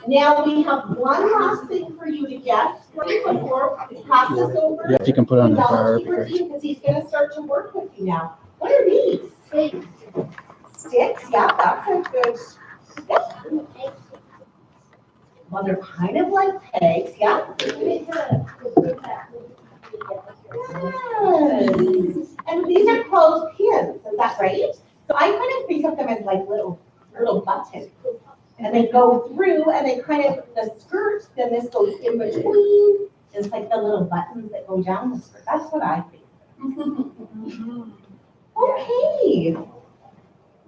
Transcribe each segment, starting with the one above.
Now we have one last thing for you to guess right before we pass this over. Yeah, if you can put it on the bar. bar. Because he's going to start to work with you now. What are these? Sticks. Sticks, yeah, that's a good. Yeah. Well, they're kind of like pegs, yeah. Yes. And these are called pins, is that right? So I kind of think of them as like little buttons. And they go through and they kind of, the skirt, then this goes in between. It's like the little buttons that go down the skirt. That's what I think. Okay.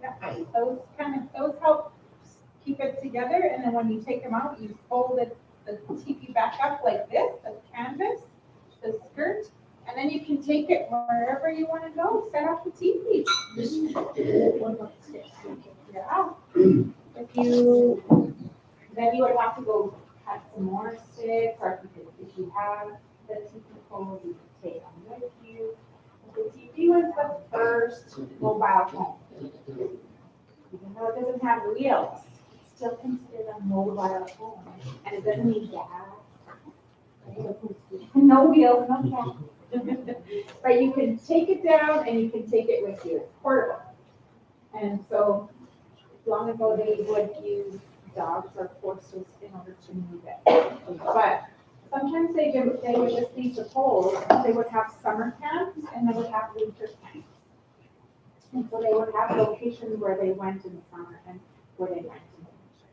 Yeah, those help keep it together, and then when you take them out, you fold the teepee back up like this, the canvas, the skirt, and then you can take it wherever you want to go, set up the teepee. Yeah. Then you would have to go cut some more sticks, or if you have the teepee pole, you can take them with you. The teepee was the first mobile home. Even though it doesn't have wheels, it's still considered a mobile home, and it doesn't need gas. No wheels, no gas. But you can take it down and you can take it with you. It's portable. And so long ago they would use dogs or horses in order to move it. But sometimes they would just leave the poles. They would have summer camps and they would have winter camps. And so they would have locations where they went in the summer and where they went in the winter.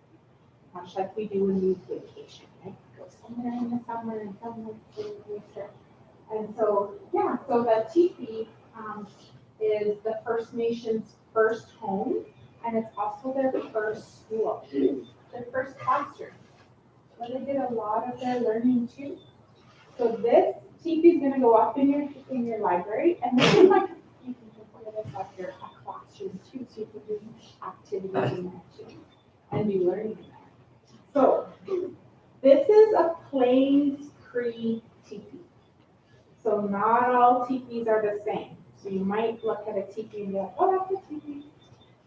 Much like we do when we vacation, right? Go somewhere in the summer and somewhere in the winter. And so, yeah, so the teepee is the First Nations' first home, and it's also their first school, their first classroom, where they did a lot of their learning too. So this teepee is going to go up in your library, and this is like, you can consider this like your classroom too, so you can do activities in there too, and be learning in there. So this is a Plains Cree teepee. So not all teepees are the same. So you might look at a teepee and be like, oh, that's a teepee.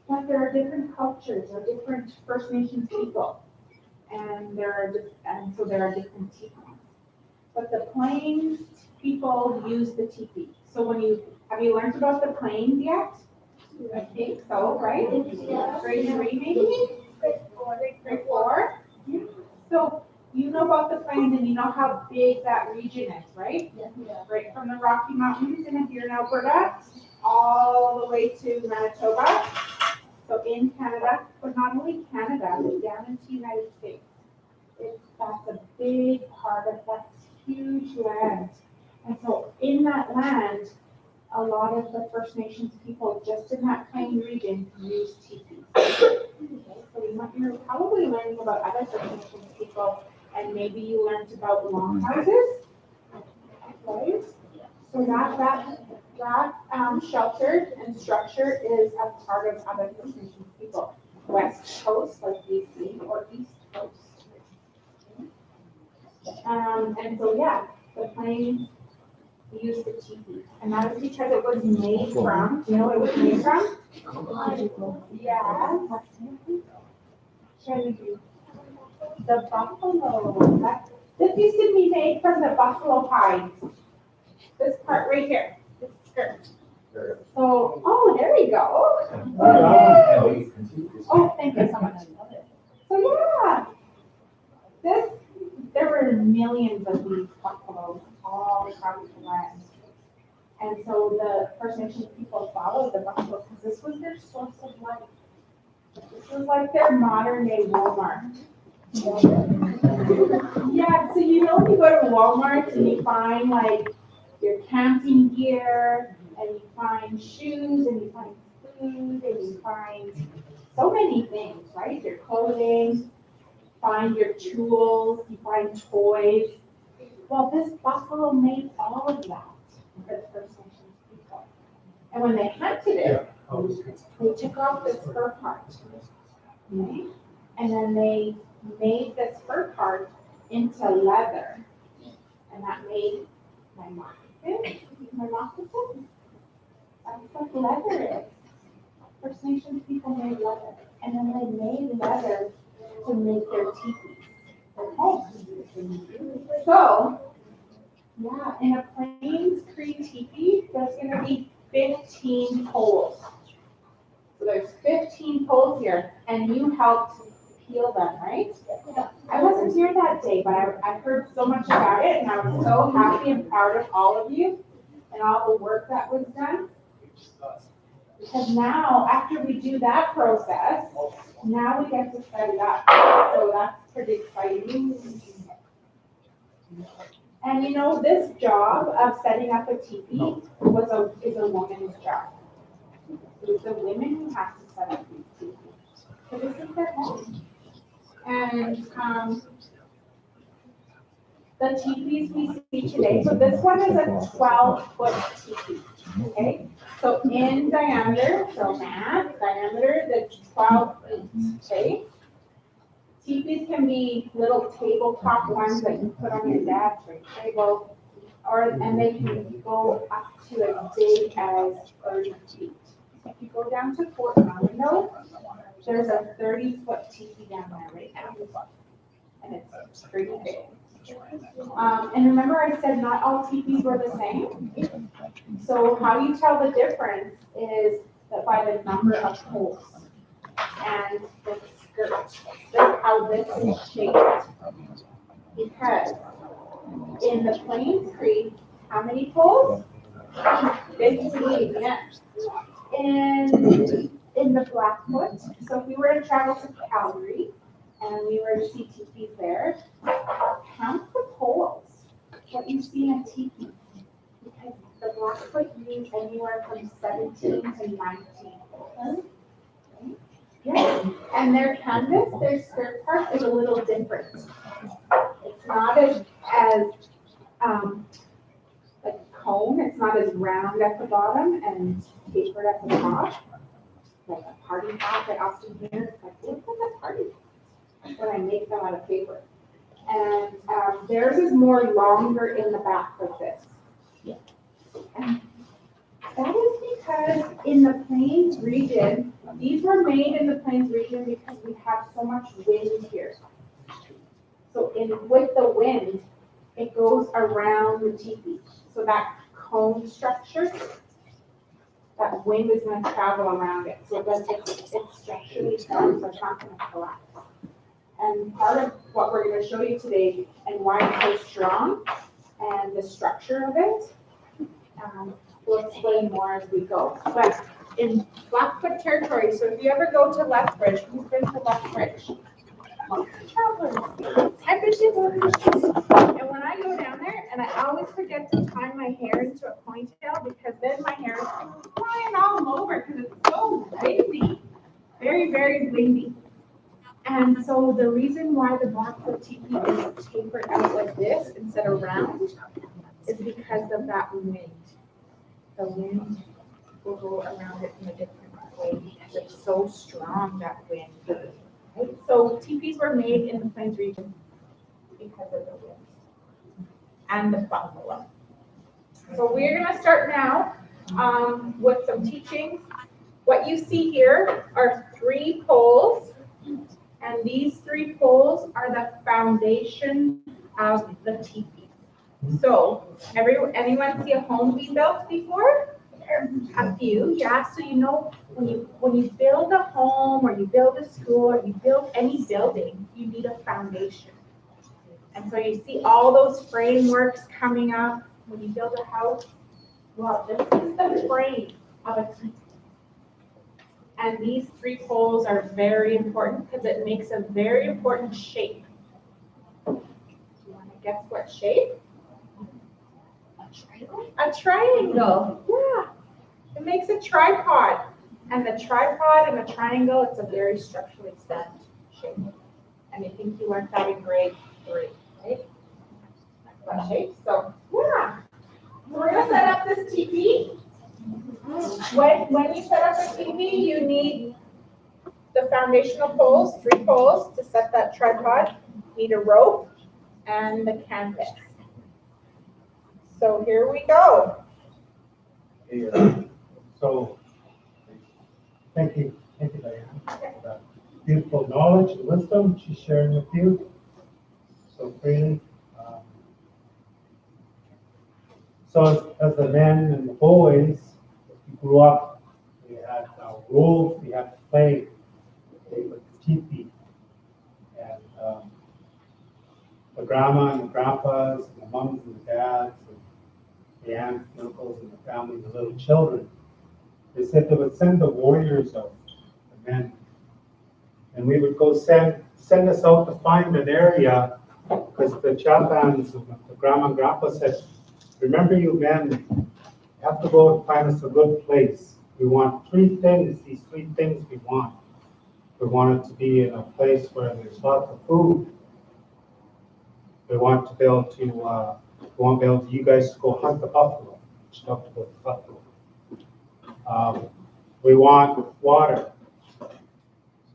But there are different cultures or different First Nations people. And so there are different teepees. But the Plains people use the teepee. So have you learned about the Plains yet? I think so, right? Grade 3 maybe? Grade 4? Yeah. So you know about the Plains and you know how big that region is, right? Yeah. Right from the Rocky Mountains and here in Alberta, all the way to Manitoba. So in Canada, but not only Canada, but down into the United States. That's a big part of that huge land. And so in that land, a lot of the First Nations people just in that plain region use teepees. Okay, so you're probably learning about other First Nations people, and maybe you learned about longhouses, right? So that shelter and structure is a part of other First Nations people. West Coast, like BC, or East Coast. And so, yeah, the Plains used the teepee. And that is because it was made from, do you know what it was made from? Yeah. The buffalo. This used to be made from the buffalo hides. This part right here, this skirt. So, oh, there you go. Okay. Oh, thank you so much. So, yeah, there were millions of these buffaloes all across the land. And so the First Nations people followed the buffalo because this was their source of life. This was like their modern day Walmart. Yeah, so you know when you go to Walmart and you find like your camping gear, and you find shoes, and you find food, and you find so many things, right? Your clothing, find your tools, you find toys. Well, this buffalo made all of that for the First Nations people. And when they hunted it, they took off this fur part. Okay? And then they made this fur part into leather. And that made my moccasins. That's what leather is. First Nations people made leather. And then they made leather to make their teepees. So, yeah, in a Plains Cree teepee, there's gonna be 15 poles. So there's 15 poles here, and you helped peel them, right? I wasn't here that day, but I heard so much about it, and I was so happy and proud of all of you and all the work that was done. Because now, after we do that process, now we get to set it up. So that's pretty exciting. And you know, this job of setting up a teepee is a woman's job. It's the women who have to set up these teepees. So this is their home. And the teepees we see today, so this one is a 12-foot teepee. Okay, so in diameter, so math, diameter, that's 12 feet, okay? Teepees can be little tabletop ones that you put on your desk or table, and they can go up to as big as 30 feet. If you go down to Fort Lauderdale, there's a 30-foot teepee down there right now, and it's pretty big. And remember I said not all teepees were the same? So how you tell the difference is that by the number of poles and the skirt. That's how this is shaped. Because in the Plains Cree, how many poles? 15, yes. In the Blackfoot, so if we were to travel to Calgary and we were to see teepees there, count the poles, what you see in a teepee. Because the Blackfoot use anywhere from 17 to 19 poles. Yeah, and their canvas, their skirt part is a little different. It's not as like a cone, it's not as round at the bottom and tapered at the top. Like a party hat that often hear, it's like, look at the party hat when I make them out of paper. And theirs is more longer in the back like this. Yeah. And that is because in the Plains region, these were made in the Plains region because we have so much wind here. So with the wind, it goes around the teepee. So that cone structure, that wind is going to travel around it. So it's structurally sound, so it's not going to collapse. And part of what we're going to show you today and why it's so strong and the structure of it, we'll explain more as we go. But in Blackfoot territory, so if you ever go to Lethbridge, who's been to Lethbridge? Travelers. I've been to. And when I go down there, and I always forget to tie my hair into a ponytail because then my hair is flying all over because it's so windy. Very, very windy. And so the reason why the Blackfoot teepee is tapered out like this instead of round is because of that wind. The wind will go around it in a different way because it's so strong, that wind. Right? So teepees were made in the Plains region because of the wind and the buffalo. So we're going to start now with some teachings. What you see here are 3 poles, and these 3 poles are the foundation of the teepee. So anyone see a home being built before? A few, yeah. So you know when you build a home or you build a school or you build any building, you need a foundation. And so you see all those frameworks coming up when you build a house. Well, this is the frame of a teepee. And these 3 poles are very important because it makes a very important shape. Do you want to guess what shape? A triangle, yeah. It makes a tripod. And the tripod and the triangle, it's a very structurally sound shape. And I think you learned that in grade 3, right? That shape. So, yeah. We're going to set up this teepee. When you set up a teepee, you need the foundational poles, 3 poles to set that tripod. You need a rope and the canvas. So here we go. So, thank you, Diane, for that beautiful knowledge and wisdom she's sharing with you so freely. So as the men and the boys, as we grew up, we had rules we had to play with the teepee. And the grandma and the grandpas and the mums and the dads and the aunts and uncles and the family and the little children, they said they would send the warriors out, the men. And we would go send us out to find an area, because the Japans, the grandma and grandpa said, remember you men, you have to go and find us a good place. We want three things, these three things we want. We want it to be in a place where there's lots of food. We want to be able to, you guys to go hunt the buffalo. We love to go to buffalo. We want water. So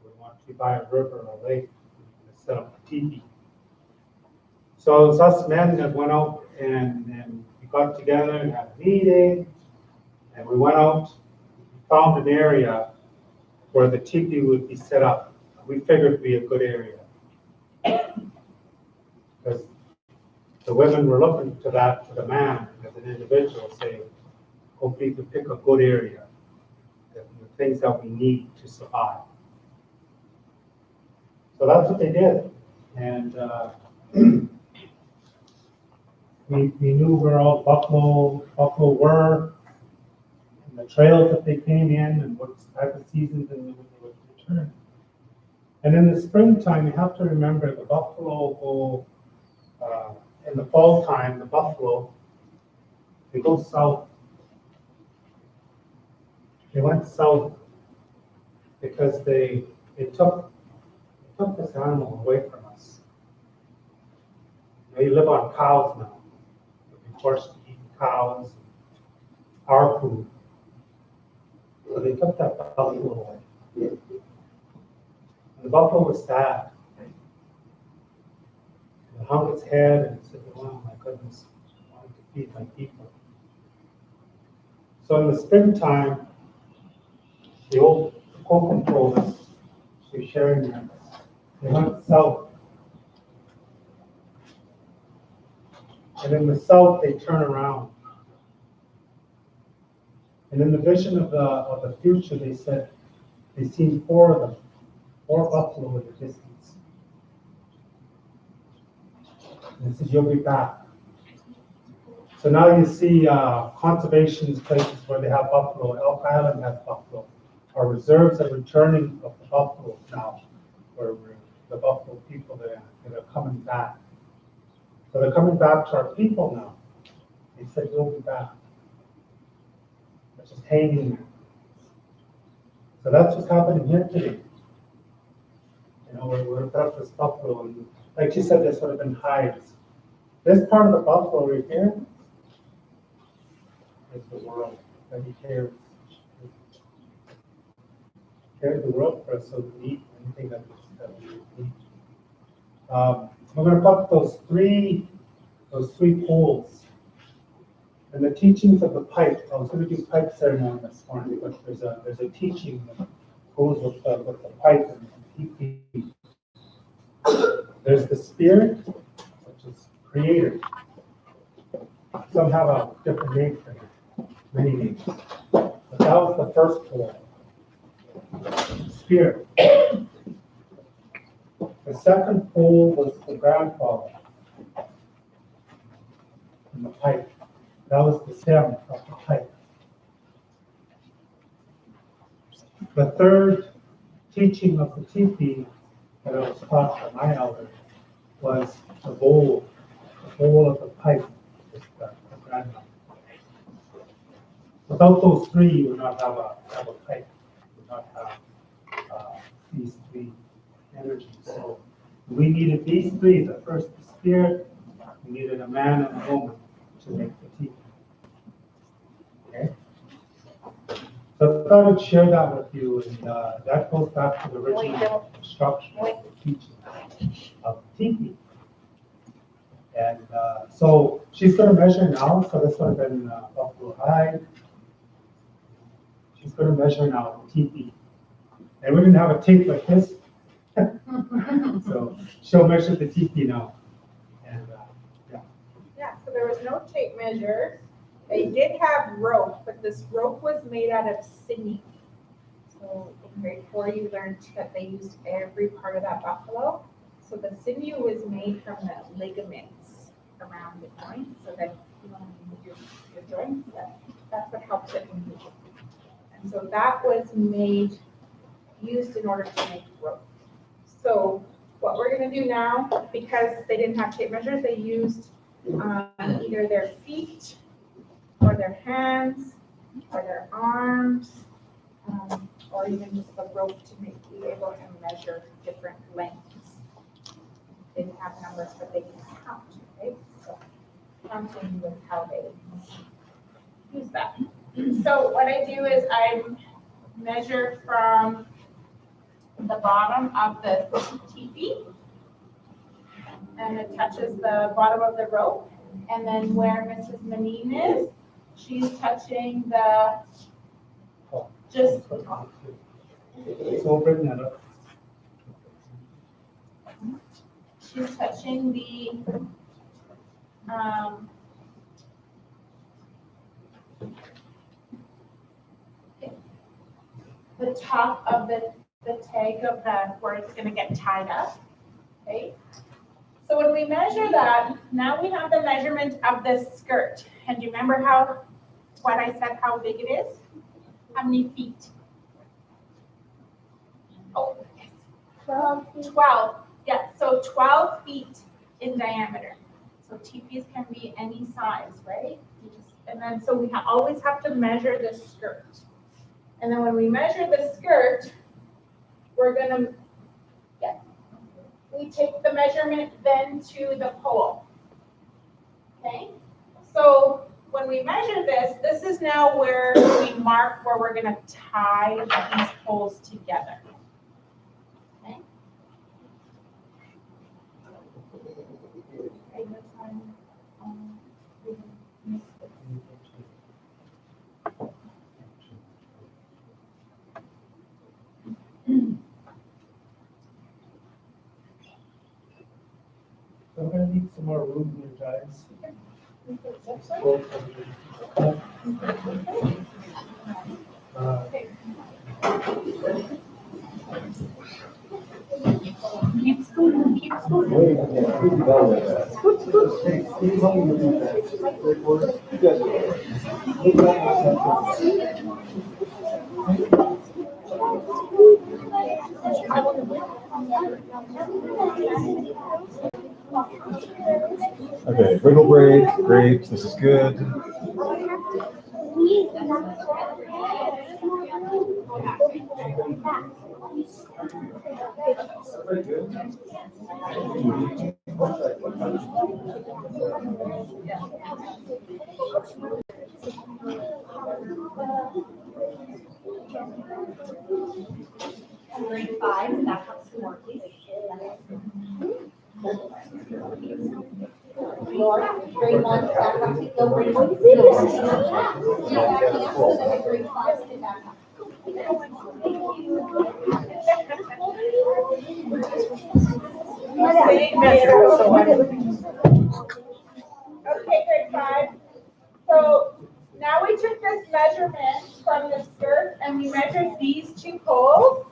we want to buy a river or a lake to set up a teepee. So it was us men that went out and we got together and had a meeting, and we went out, we found an area where the teepee would be set up. We figured it'd be a good area. Because the women were looking to that, to the man as an individual, saying, hopefully we pick a good area, the things that we need to survive. So that's what they did. And we knew where all buffalo were, and the trails that they came in, and what type of seasons and when they would return. And in the springtime, you have to remember the buffalo go, in the fall time, the buffalo, they go south. They went south because they took this animal away from us. You live on cows now. We've been forced to eat cows, our food. So they took that buffalo away. And the buffalo was sad. It hung its head and said, oh my goodness, I wanted to feed my people. So in the springtime, the old Kokum told us, she was sharing that, they went south. And in the south, they turn around. And in the vision of the future, they said, they seen four of them, 4 buffalo in the distance. And they said, you'll be back. So now you see conservation places where they have buffalo. Elk Island has buffalo. Our reserves are returning of the buffalo now, where the buffalo people that are coming back. So they're coming back to our people now. They said, you'll be back. They're just hanging there. So that's what's happening here today. You know, we're about this buffalo, and like you said, this would have been hides. This part of the buffalo right here is the world that he carries. He carries the world for us, so we eat anything that we eat. We're going to put those three poles. And the teachings of the pipe, I was going to do pipe ceremony this morning, but there's a teaching that goes with the pipe and the teepee. There's the spirit, which is creator. Some have a different name for it, many names. But that was the first pole. Spirit. The second pole was the grandfather in the pipe. That was the stem of the pipe. The third teaching of the teepee that I was taught by my elder was the bowl of the pipe is the grandmother. Without those three, you would not have a pipe. You would not have these three energies. So we needed these three. The first, the spirit. We needed a man and a woman to make the teepee. Okay? So I thought I'd share that with you, and that goes back to the original structure of the teaching of teepee. And so she's going to measure now, so this would have been buffalo hide. She's going to measure now the teepee. And we didn't have a tape like this, so she'll measure the teepee now. And Yeah, so there was no tape measure. They did have rope, but this rope was made out of sinew. So in grade 4, you learned that they used every part of that buffalo. So the sinew was made from the ligaments around the joints, so that you want to move your joints. That's what helps it move. And so that was used in order to make rope. So what we're going to do now, because they didn't have tape measures, they used either their feet or their hands or their arms, or even just the rope to be able to measure different lengths. Didn't have numbers, but they can count, right? So counting was how they use that. So what I do is I measure from the bottom of the teepee, and it touches the bottom of the rope. And then where Mrs. Manine is, she's touching just the top. So open that up. She's touching the top of the tag of where it's going to get tied up. Okay. So when we measure that, now we have the measurement of the skirt. And do you remember what I said, how big it is? How many feet? Oh, yes. 12. Yeah, so 12 feet in diameter. So teepees can be any size, right? And then so we always have to measure the skirt. And then when we measure the skirt, we're gonna, we take the measurement then to the pole. Okay? So when we measure this is now where we mark where we're gonna tie these poles together. Okay? I'm gonna need some more room here, guys. Keep scooting, keep scooting. Okay, wiggle break, great, this is good. Grade 5, back up some more, please. Laura, grade 1, back up to go grade 1. Yeah, yes, and then the grade 5, stay back up. Okay, grade 5. So now we took this measurement from the skirt and we measured these two poles,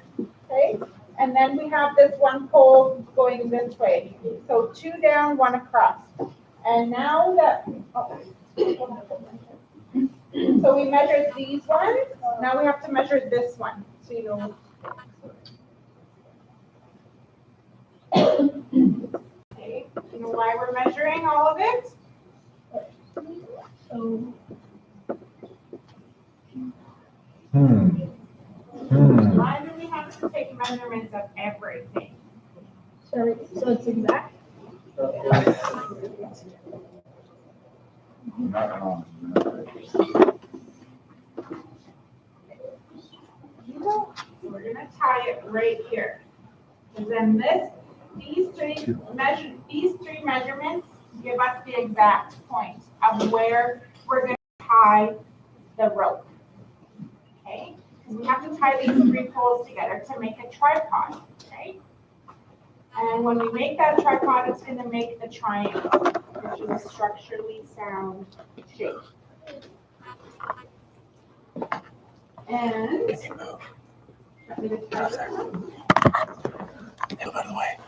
okay? And then we have this one pole going this way. So 2 down, 1 across. And now that, so we measured these ones. Now we have to measure this one. So you know. Okay, you know why we're measuring all of it? Why do we have to take measurements of everything? So it's exact. We're gonna tie it right here. And then these three measurements give us the exact point of where we're gonna tie the rope. Okay? Because we have to tie these 3 poles together to make a tripod, right? And when we make that tripod, it's gonna make the triangle, which is a structurally sound shape. And. Can you move? Want me to try that one? Move out of the way.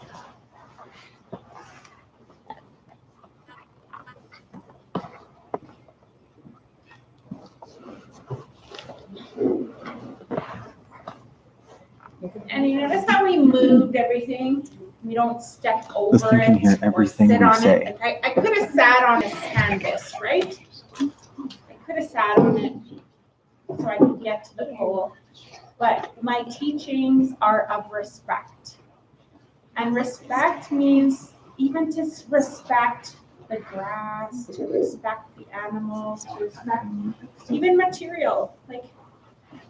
And you notice how we moved everything? We don't step over thing can it hear or everything sit we on say. it. Like I could have sat on his canvas, right? I could have sat on it so I could get to the pole. But my teachings are of respect. And respect means even to respect the grass, to respect the animals, to respect even material. Like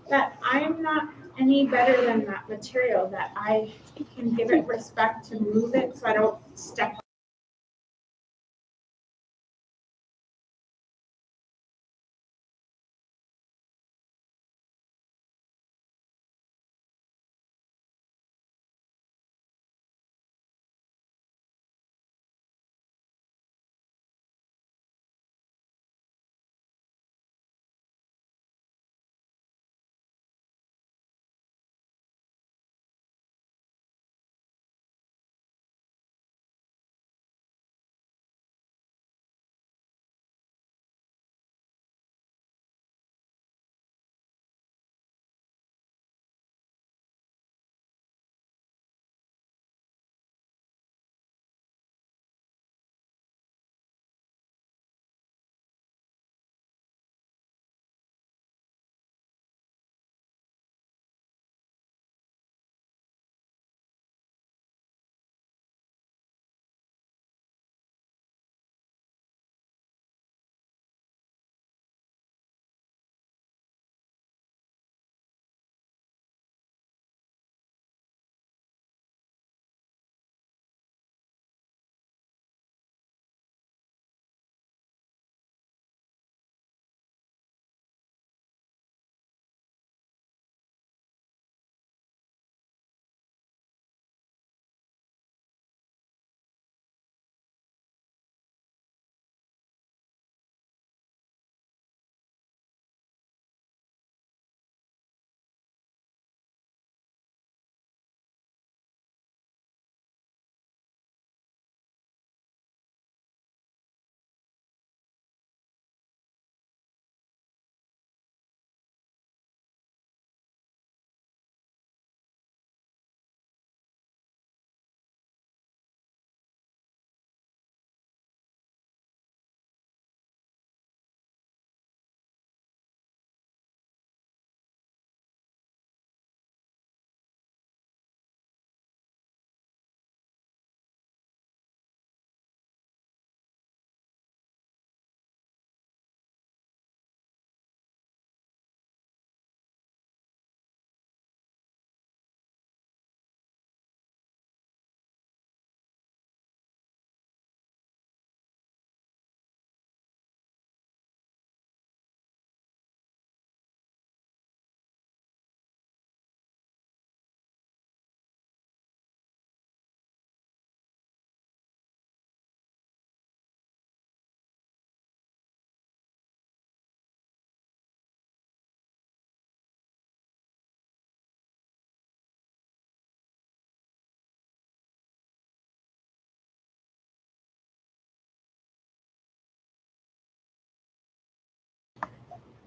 that I'm not any better than that material, that I can give it respect to move it so I don't step.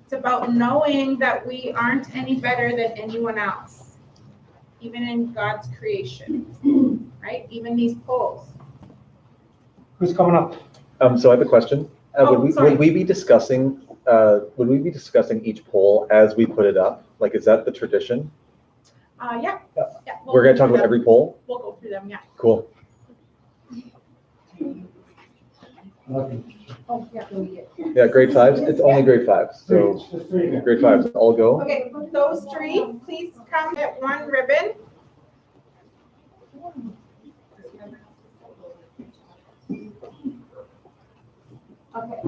It's about knowing that we aren't any better than anyone else, even in God's creation, right? Even these poles. Who's coming up? So I have a question. Sorry. Would we be discussing each poll as we put it up? Like, is that the tradition? Yeah. We're gonna talk about every poll? We'll go through them, yeah. Cool. Nothing. Oh, yeah. Yeah, grade fives. It's only grade fives. So Just three there. grade fives, all go. Okay, those three, please come at one ribbon. Okay.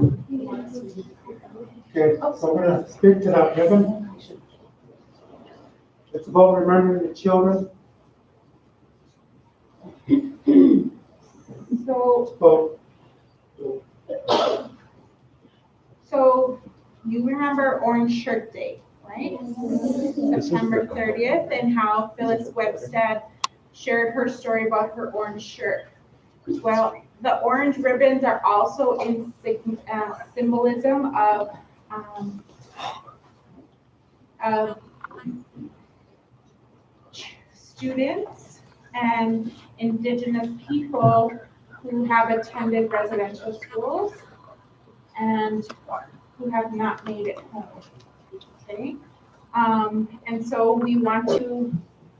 Okay, so we're gonna stick to that ribbon. It's about remembering the children. So, It's about so you remember Orange Shirt Day, right? September 30th, and how Phyllis Webstad shared her story about her orange shirt. Well, the orange ribbons are also in symbolism of students and Indigenous people who have attended residential schools and who have not made it home. Okay, and so we want to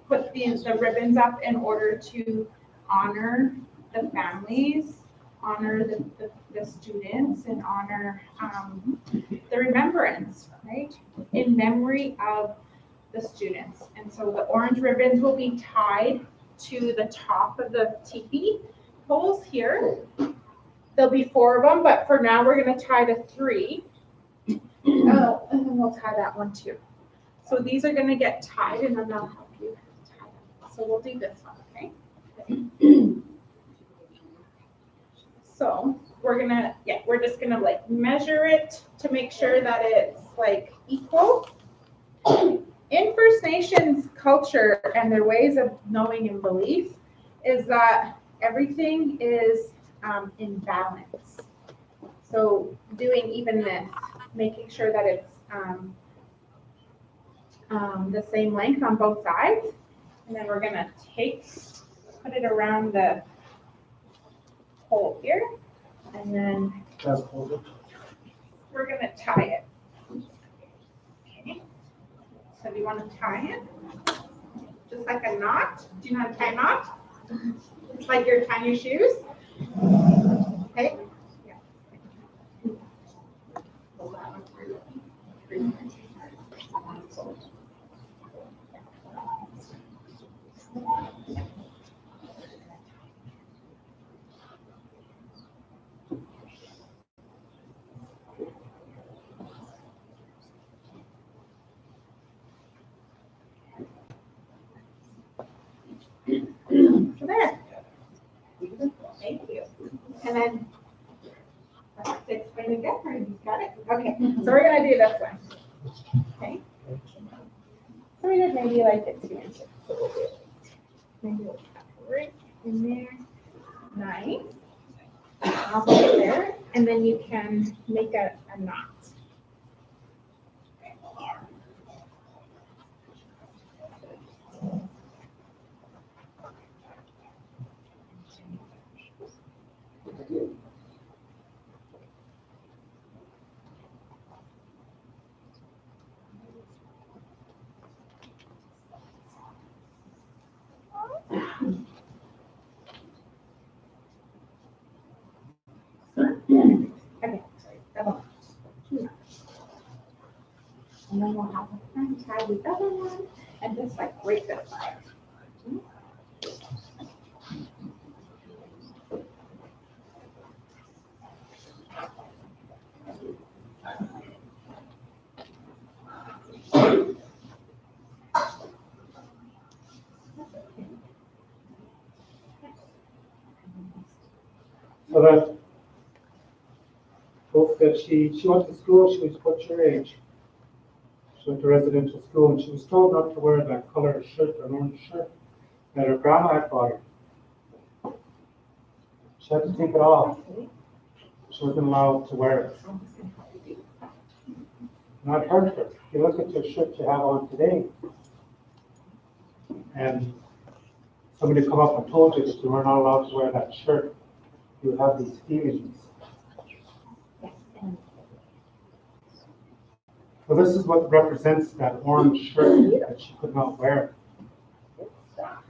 put the ribbons up in order to honor the families, honor the students, and honor the remembrance, right, in memory of the students. And so the orange ribbons will be tied to the top of the teepee poles here. There'll be 4 of them, but for now we're going to tie the 3. Oh, and then we'll tie that one too. So these are going to get tied, and then I'll help you tie them. So we'll do this one, okay? So we're just gonna like measure it to make sure that it's like equal. In First Nations culture and their ways of knowing and belief is that everything is in balance. So doing even this, making sure that it's the same length on both sides. And then we're gonna put it around the hole here, and then we're gonna tie it. Okay. So do you want to tie it? Just like a knot? Do you know how to tie a knot? It's like you're tying your shoes. Okay. Yeah. So there. Thank you. And then, I have to explain again, or you got it? Okay, so we're gonna do this one. Okay. So we did maybe like it 2 inches. So we'll do it. Maybe we'll put it right in there. Nice. I'll put it there, and then you can make a knot. Okay, sorry, double. And then we'll have a friend tie the other one and just like break this side. So that both that she went to school, she was what's your age? She went to residential school, and she was told not to wear that color shirt, an orange shirt, that her grandma had bought her. She had to take it off. She wasn't allowed to wear it. Not hurt her. If you look at your shirt you have on today, and somebody come up and told you that you were not allowed to wear that shirt, you have these feelings. So this is what represents that orange shirt that she could not wear.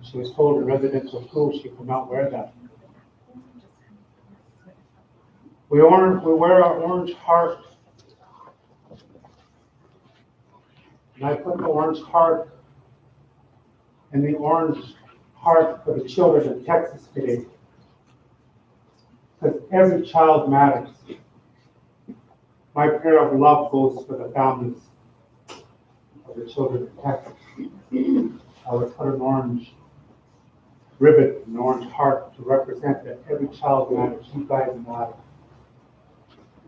She was told in residential school she could not wear that. We wear our orange heart. And I put the orange heart and the orange heart for the children in Texas today. Because every child matters. My prayer of love goes for the families of the children in Texas. I would put an orange ribbon, an orange heart to represent that every child matters. You guys matter.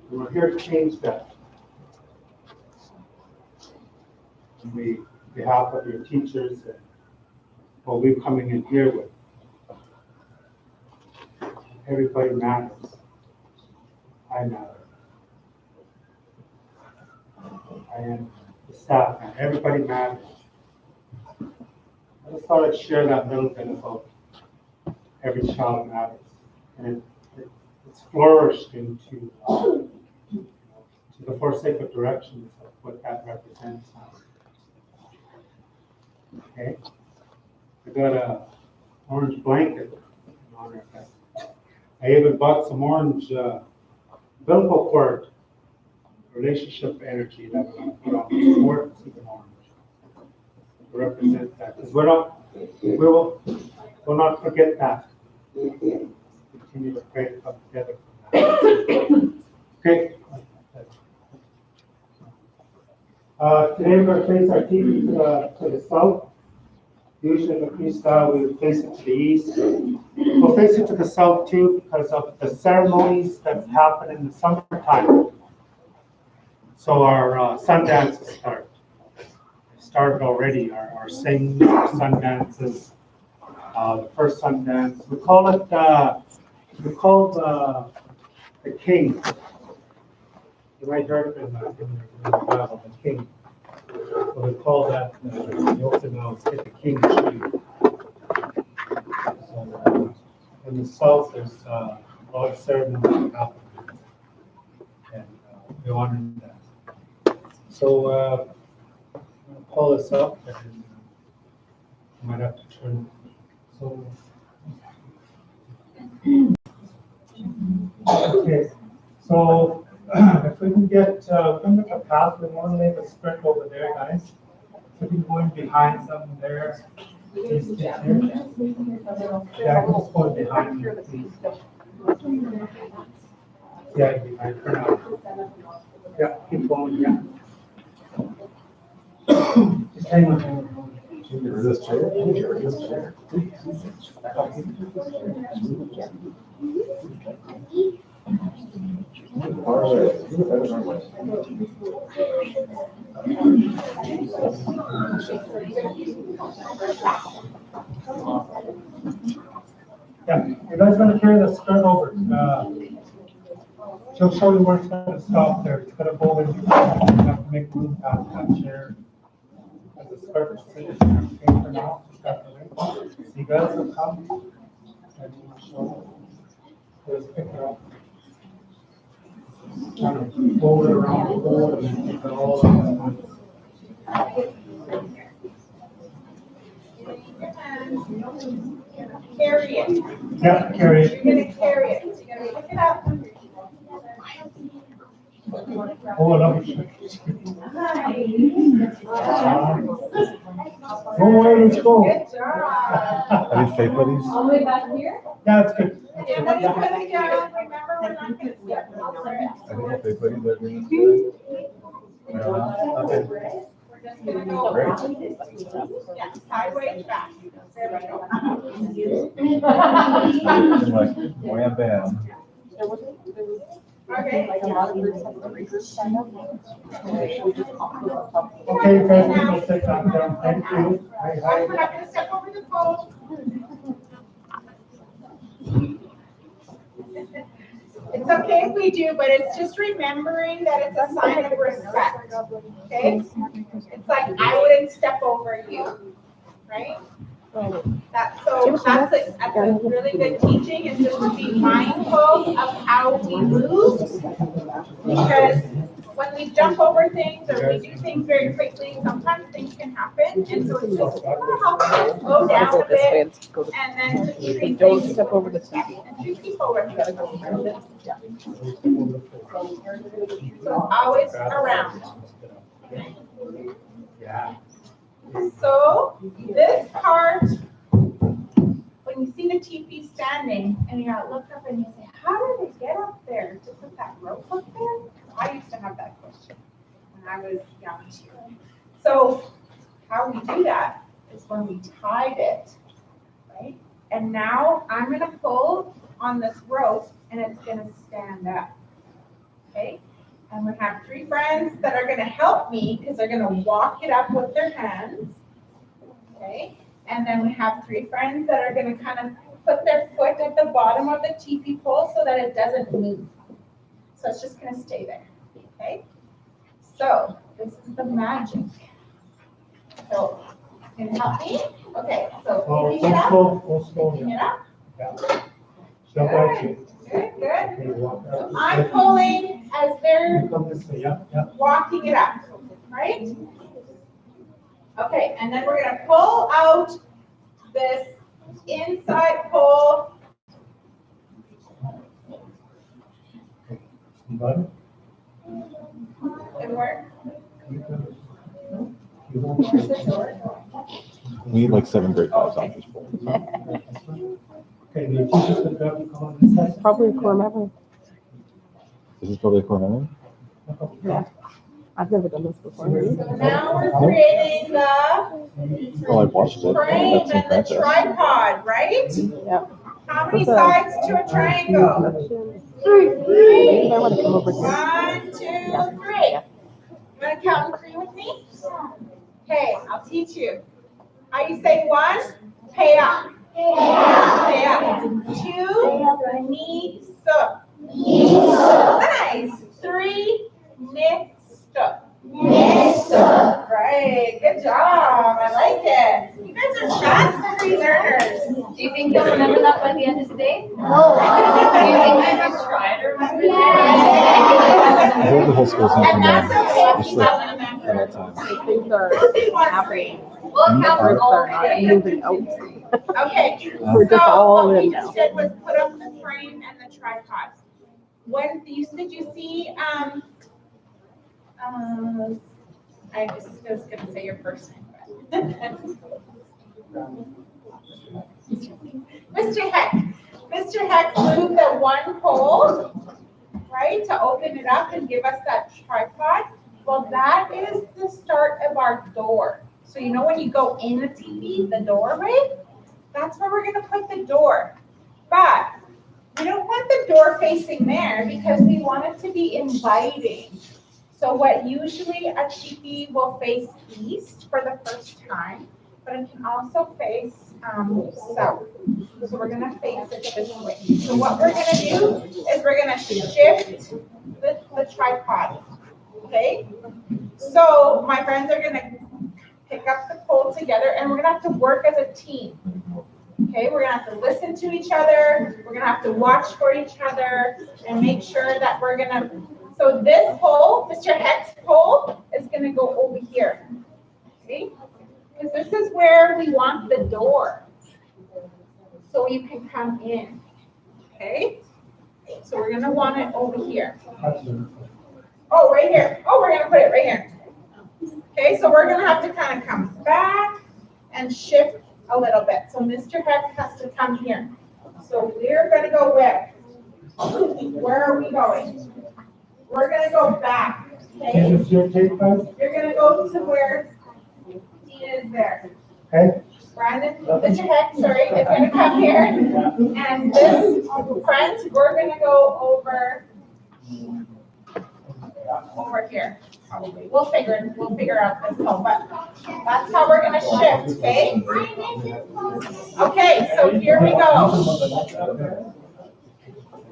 And we're here to change that. on behalf of your teachers and what we're coming in here with. Everybody matters. I matter. I am the staff, and everybody matters. I just thought I'd share that little bit about every child matters. And it's flourished into the forsaken directions of what that represents now. Okay? I got a orange blanket in honor of that. I even bought some orange umbilical cord, relationship energy that we're going to put on the board, it's even orange. To represent that. Because we will not forget that. Continue to pray to come together for that. Okay. Today we're going to face our TV to the south. Usually in the freestyle we would face it to the east. We'll face it to the south too because of the ceremonies that happen in the summertime. So our sun dances start. They started already, our sings, our sun dances. The first sun dance, we call the king. You might heard of it in the Bible, the king. So we call that the open house, the king tree. So, in the south, there's a lot of ceremonies that happen, and we honor that. So I'm going to pull this up, and I might have to turn. So, okay, so if we can get a path, we want to leave a sprint over there, guys. So we can go in behind something there. These kids here. Yeah, just go behind me, please. Yeah, behind for now. Yeah, keep going, yeah. Just hang on. Is this chair? This chair. Yeah, you guys gonna carry the skirt over. She'll show you where it's gonna stop there. It's gonna go in, you have to make room past that chair. As a skirt, okay for now. So you guys will come. And she'll just pick it up. Kind of fold it around the board and then pick it all up at once. Carry it. Yeah, carry it. You're gonna carry it. You're gonna pick it up. Oh, I love it. Go away, let's go. Good job. Are these fake buddies? All the way back here? Yeah, it's good. Yeah, let's put it down. Remember, we're not gonna step on I think the fake buddies are doing it. Okay. We're just gonna go. Yeah, sideways back. There we go. I'm like, wham bam. Okay. Okay, you guys can go sit down. Thank you. Hi, I'm hi. gonna step over the pole. It's okay if we do, but it's just remembering that it's a sign of respect, okay? It's like, I wouldn't step over you, right? That's a really good teaching, is just to be mindful of how we move. Because when we jump over things or we do things very quickly, sometimes things can happen. And so it's just help us slow down a bit and then to treat things. Step over the top. And treat people with respect. So always around. Yeah. So this part, when you see the teepee standing and you look up and you say, how did they get up there to put that rope up there? I used to have that question when I was young too. So how we do that is when we tied it, right? And now I'm gonna pull on this rope and it's gonna stand up, okay? And we have 3 friends that are gonna help me because they're gonna walk it up with their hands. Okay, and then we have 3 friends that are gonna kind of put their foot at the bottom of the teepee pole so that it doesn't move. So it's just gonna stay there, okay? So this is the magic. So, can you help me? Okay, so Oh, picking it up, go slow, picking yeah. it up. Jump right in. Good, good. Okay, walk So out. I'm pulling as they're You come this way, yeah, yeah. walking it up, right? Okay, and then we're gonna pull out this inside pull. You got it? And work. You won't Where's the door? We need like 7 grade 5s on each pole. Okay, the teacher's gonna grab you, come on this side. Probably a core memory. This is probably a core memory. Yeah. I've never done this before. So now we're creating the Oh, I've watched it. frame That's in and the Francis. tripod, right? Yep. How many What's that? sides to a triangle? 3. I want to come over here. 1, 2, 3. You wanna count 3 with me? Okay, I'll teach you. How you say 1? Pay up. Pay up. 2, knee up. Nice. 3, mixed up. Right, good job. I like it. You guys are fast learners. Do you think you'll remember that by the end of the day? No. Do you think I can try to remember I hope the whole school's not And from that's there. okay. Just like at that time. Things are happening. We'll count Parts all are not day. moving out. Okay. We're just So all what we in just now. did was put up the frame and the tripod. When did you see, I just was gonna say your first name, but. Mr. Heck. Mr. Heck moved the 1 pole, right, to open it up and give us that tripod. Well, that is the start of our door. So you know when you go in a TV, the doorway, that's where we're gonna put the door. But we don't want the door facing there because we want it to be inviting. So what usually a TV will face east for the first time, but it can also face south. So we're gonna face it this way. So what we're gonna do is we're gonna shift the tripod, okay? So my friends are gonna pick up the pole together and we're gonna have to work as a team. Okay, we're gonna have to listen to each other, we're gonna have to watch for each other and make sure that we're gonna, so this pole, Mr. Heck's pole, is gonna go over here. Okay? Because this is where we want the door. So you can come in. Okay? So we're gonna want it over here. Oh, right here. Oh, we're gonna put it right here. Okay, so we're gonna have to kind of come back and shift a little bit. So Mr. Heck has to come here. So we're gonna go where? Where are we going? We're gonna go back. Okay? Is this your tape, guys? You're gonna go to where he is there. Okay? Brandon, Mr. Heck, sorry, is gonna come here. And this friend, we're gonna go over here. Probably. We'll figure out this code, but that's how we're gonna shift, okay? Okay, so here we go.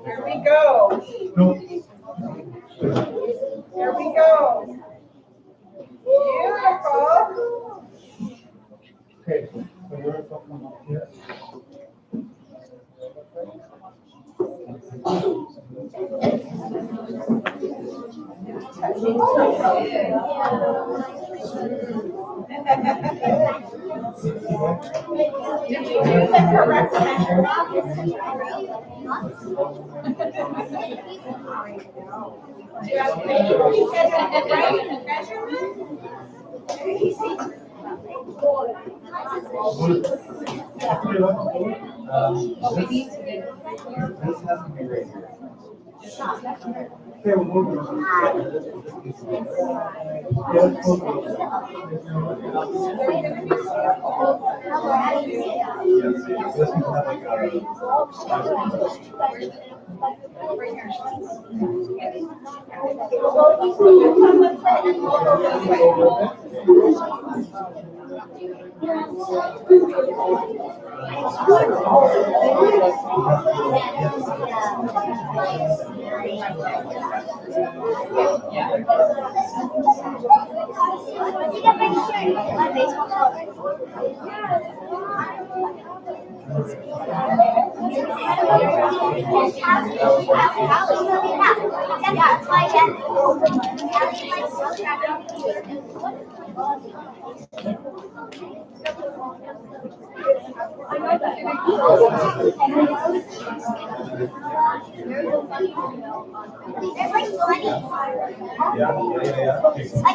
Here we go. Here we go. Beautiful. Okay, so you're talking up here. Did you do the correct measurement? Do you have faith? You said the right measurement? Okay, let's go. This has to be right here. Okay, we'll move on. Yeah, it's supposed to be. Yes, this one's not like I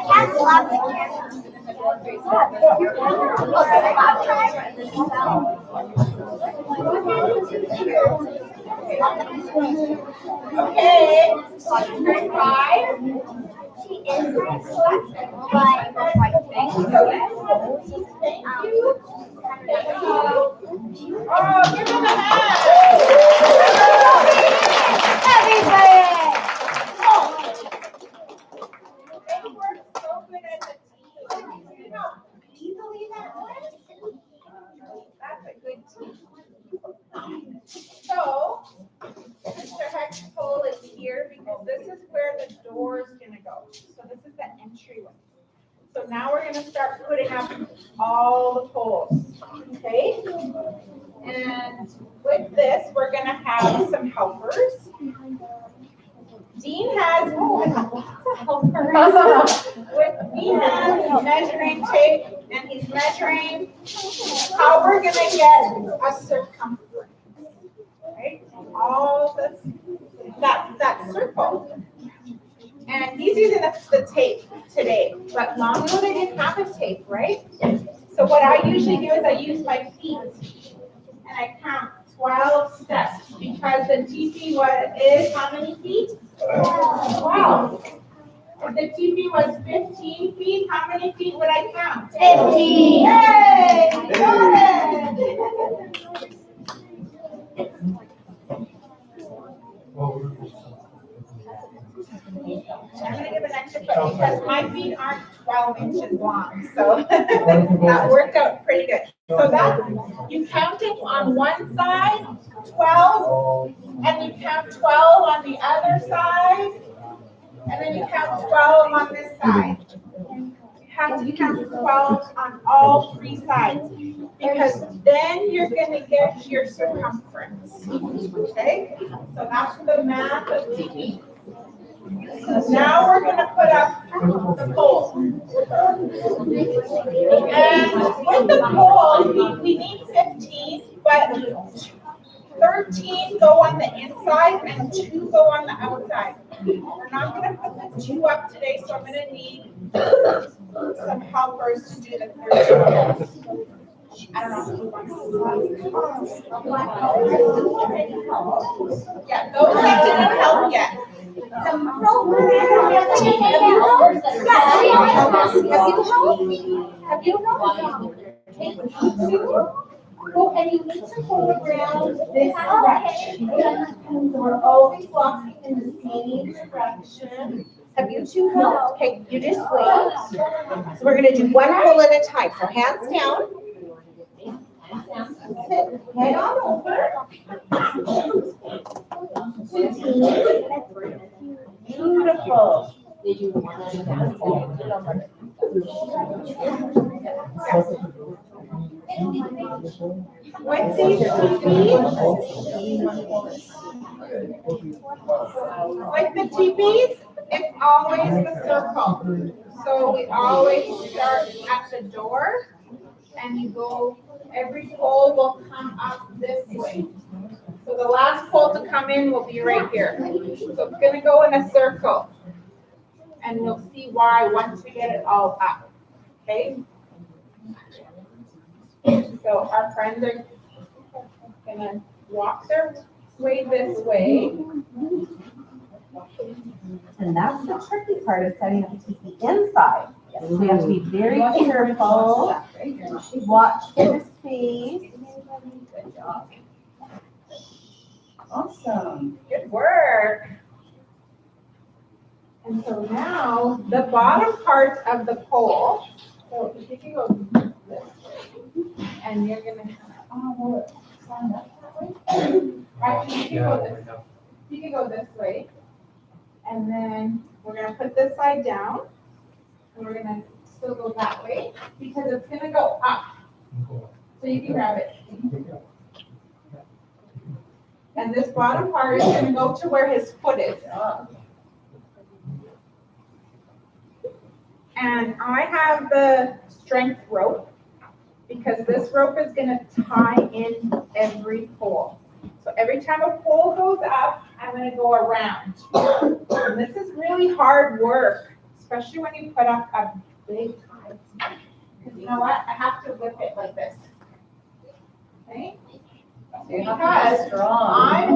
can't stop the camera. Okay, turn 5. She is but Thank you. Oh, give him a hand. They work so good as a team. Easily that way. That's a good team. So, Mr. Hexpole is here because this is where the door is gonna go. So this is the entryway. So now we're gonna start putting up all the poles, okay? And with this, we're gonna have some helpers. Dean has, lots of helpers. Dean has measuring tape and he's measuring how we're gonna get a circumference, right? All this, that circle. And he's using the tape today, but long ago they didn't have a tape, right? So what I usually do is I use my feet and I count 12 steps because the TP is how many feet? 12. If the TP was 15 feet, how many feet would I count? 15. Yay! Got it. I'm gonna give an extra foot because my feet aren't 12 inches long, so that worked out pretty good. So that's, you count it on one side, 12, and you count 12 on the other side, and then you count 12 on this side. You have to count 12 on all 3 sides, because then you're gonna get your circumference, okay? So that's the math of TP. Now we're gonna put up the pole. And with the pole, we need 15, but 13 go on the inside and 2 go on the outside. We're not gonna put the 2 up today, so I'm gonna need some helpers to do the 13. I don't know who wants to. Yeah, those that didn't help yet. Have you helped? Well, and you need to go around this direction. We're always walking in the same direction. Have you two helped? Okay, you just wait. So we're gonna do one pole at a time. So hands down. Head on over. Beautiful. With these with the TPs, it's always the circle. So we always start at the door and you go, every pole will come up this way. So the last pole to come in will be right here. So it's gonna go in a circle. And we'll see why once we get it all up, okay? So our friends are gonna walk their way this way. And that's the tricky part of setting up the TP inside. So we have to be very careful, watch for the space. Good job. Awesome, good work. And so now, the bottom part of the pole, so if you can go this way, and you're gonna, stand up that way. Right, you can go this way. And then we're gonna put this side down, and we're gonna still go that way, because it's gonna go up. So you can grab it. And this bottom part is gonna go to where his foot is. And I have the strength rope, because this rope is gonna tie in every pole. So every time a pole goes up, I'm gonna go around. And this is really hard work, especially when you put up a big tie. Because you know what, I have to whip it like this. Okay? Because I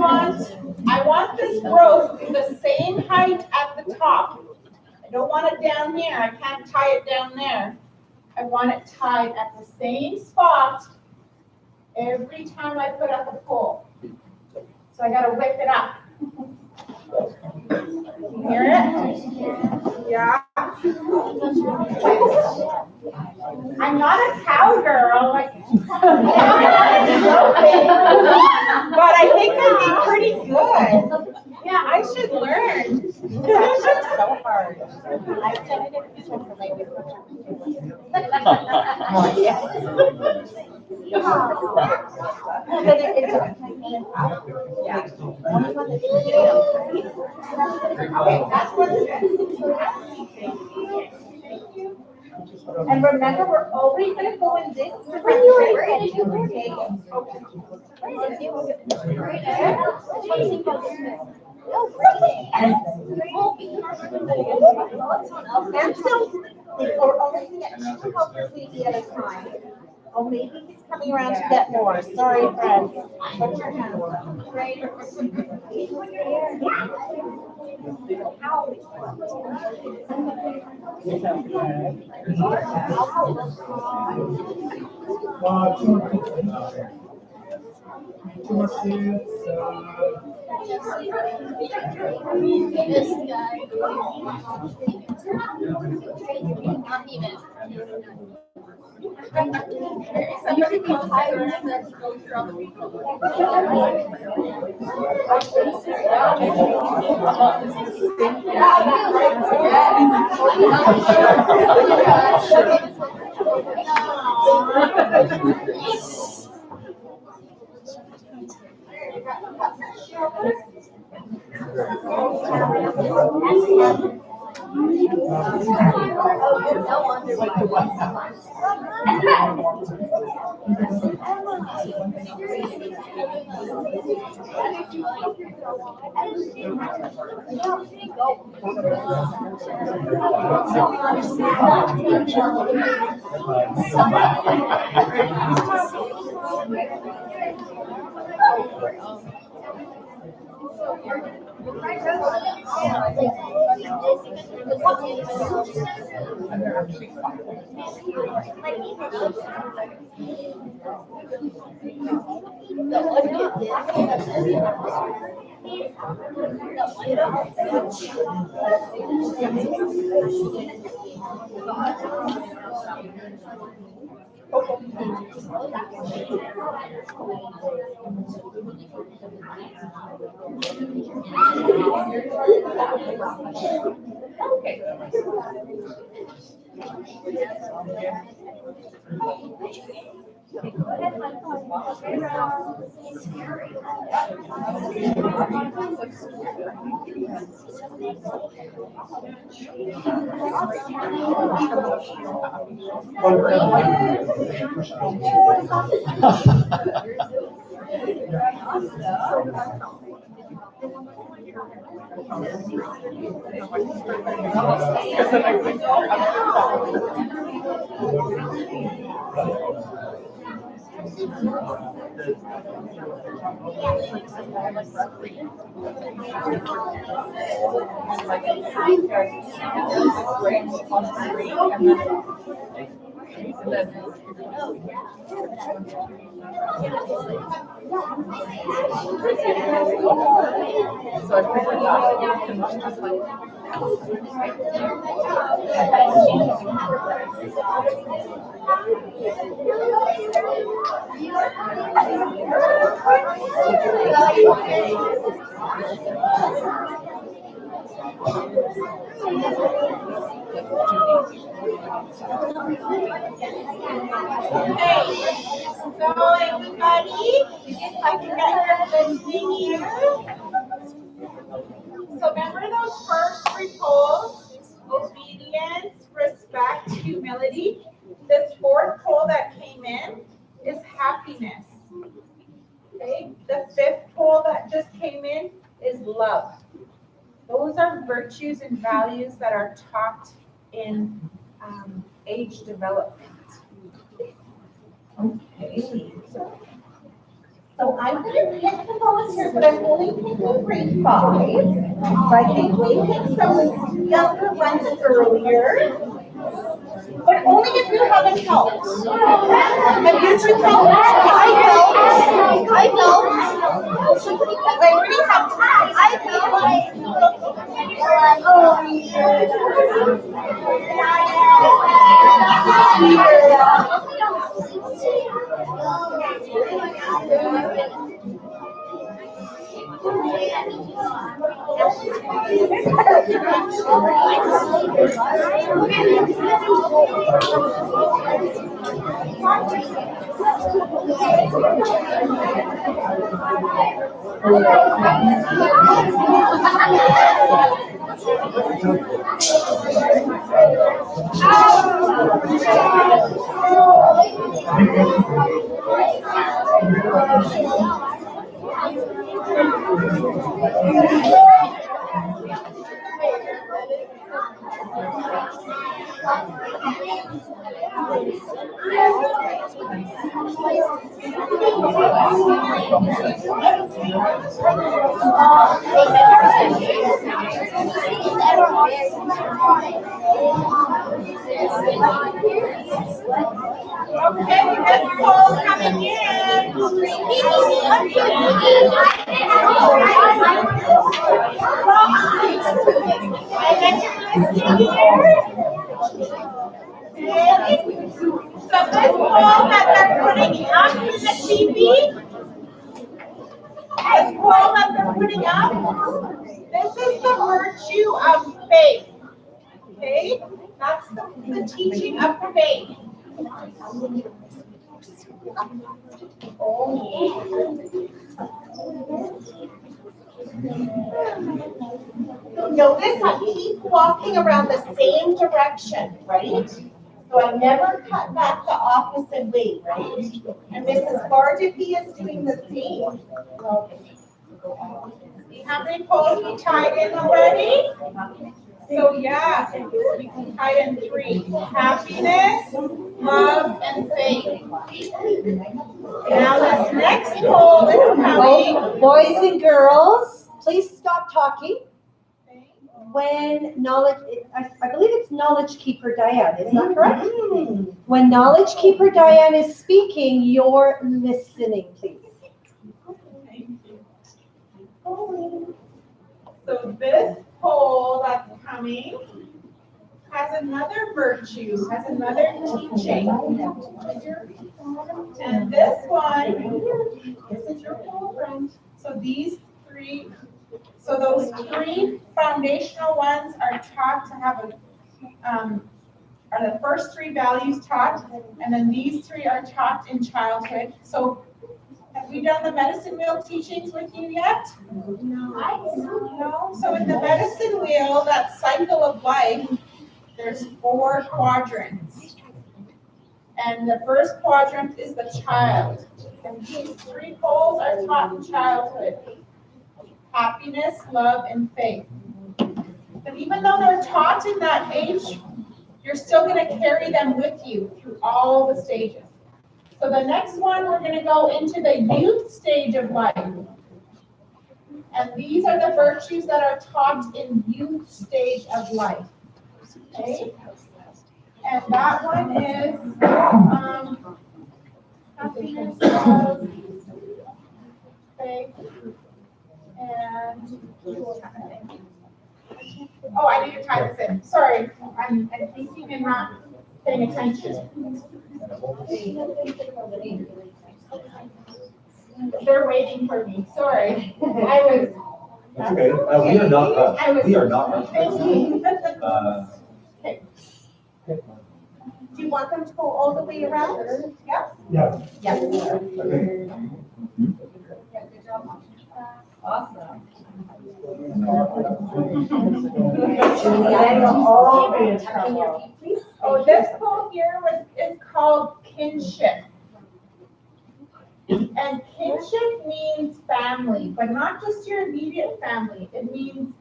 want this rope to be the same height at the top. I don't want it down here, I can't tie it down there. I want it tied at the same spot every time I put up a pole. So I gotta whip it up. You hear it? Yeah. I'm not a cowgirl, like, but I think I'd be pretty good. Yeah, I should learn. It's so hard. I've done it a few times for my that's what it is. And remember, we're always gonna go in this or only can get 2 helpers maybe at a time. Oh, maybe he's coming around to get more. Sorry, friends. Put your hands up. Right. Too much kids, This guy. Not even. Somebody be tired and then go through other people. No wonder So everybody, if I can get your listening here. So remember those first three poles: obedience, respect, humility. This fourth pole that came in is happiness. Okay, the fifth pole that just came in is love. Those are virtues and values that are taught in age development. Okay. So I'm gonna pick the volunteers, but I'm only picking grade 5. So I think we picked some younger ones earlier. But only if you haven't helped. Have you two helped? I know. I already have time. Okay, this poll coming in. So this poll that they're putting up in the TV, this poll that they're putting up, this is the virtue of faith. Okay, that's the teaching of faith. Notice I keep walking around the same direction, right? So I never cut back the opposite way, right? And Mrs. Bardaby is doing the same. See how many polls we tied in already? So yeah, we can tie in 3: happiness, love, and faith. Now this next poll is coming. Boys and girls, please stop talking. When knowledge, I believe it's knowledge keeper Diane, is that correct? When knowledge keeper Diane is speaking, you're listening, please. So this poll that's coming has another virtue, has another teaching. And this one, this is your poll, friend. So these 3, so those 3 foundational ones are taught to have are the first 3 values taught, and then these 3 are taught in childhood. So have we done the medicine wheel teachings with you yet? No. So in the medicine wheel, that cycle of life, there's 4 quadrants. And the first quadrant is the child. And these 3 poles are taught in childhood: happiness, love, and faith. But even though they're taught in that age, you're still going to carry them with you through all the stages. So the next one, we're gonna go into the youth stage of life. And these are the virtues that are taught in youth stage of life. Okay? And that one is, happiness, love, faith, and, oh, I need to type this in. Sorry, I'm thinking and not paying attention. They're waiting for me, sorry. I was. That's okay. We are not rushed. I was We are not rushed. thinking. Okay. Do you want them to go all the way around? Yes? Yeah. Yes. Okay. Awesome. Oh, this quote here is called kinship. And kinship means family, but not just your immediate family. It means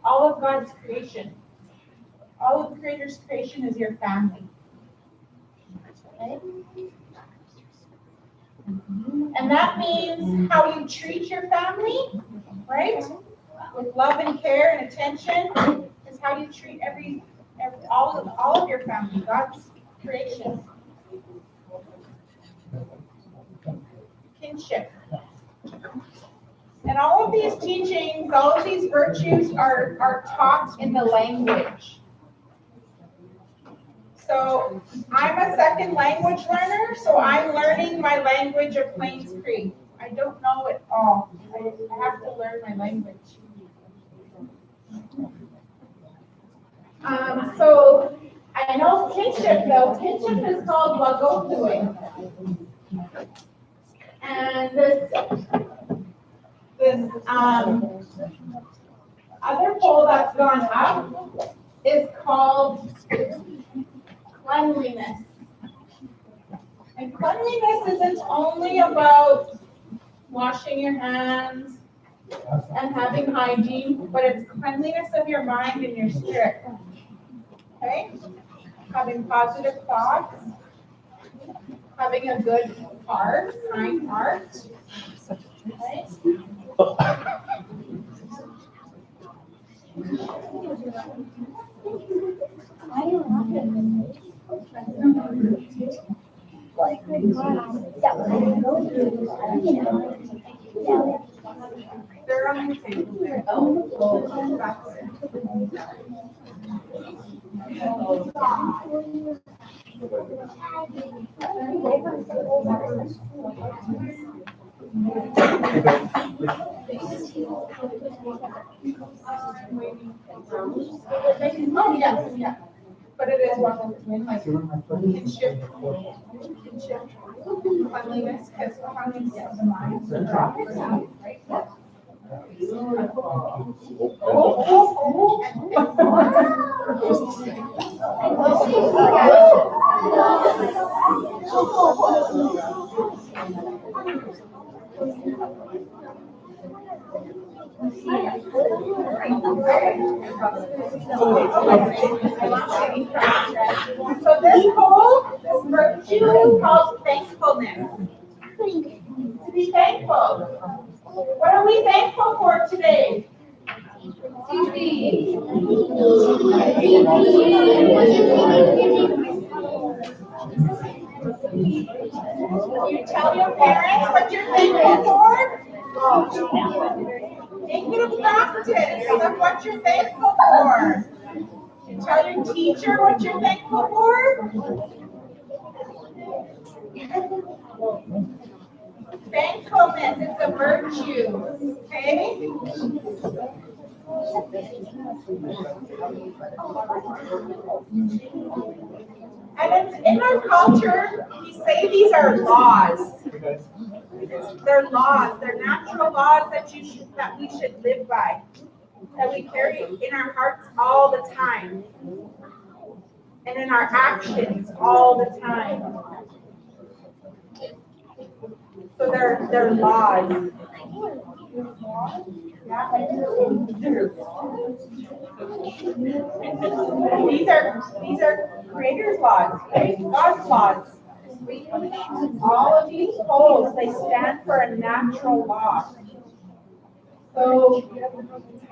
all of God's creation. All of the Creator's creation is your family. Okay? And that means how you treat your family, right? With love and care and attention is how you treat all of your family, God's creation. Kinship. And all of these teachings, all of these virtues are taught in the language. So I'm a second language learner, so I'm learning my language of Plains Cree. I don't know it all. I have to learn my language. So I know kinship though. Kinship is called wagotui. And this other pole that's gone up is called cleanliness. And cleanliness isn't only about washing your hands and having hygiene, but it's cleanliness of your mind and your spirit. Okay? Having positive thoughts, having a good heart, kind heart. Okay? They're on the table there. Oh, that's it. Oh, yes, yeah. But it is one like kinship, cleanliness, because cleanliness of the mind. Right? So this virtue is called thankfulness. To be thankful. What are we thankful for today? Tipi. You tell your parents what you're thankful for? Make it a practice of what you're thankful for. You tell your teacher what you're thankful for? Thankfulness is a virtue, okay? And it's in our culture, we say these are laws. They're laws, they're natural laws that we should live by, that we carry in our hearts all the time, and in our actions all the time. So they're laws. These are Creator's laws, right? God's laws. All of these poles, they stand for a natural law. So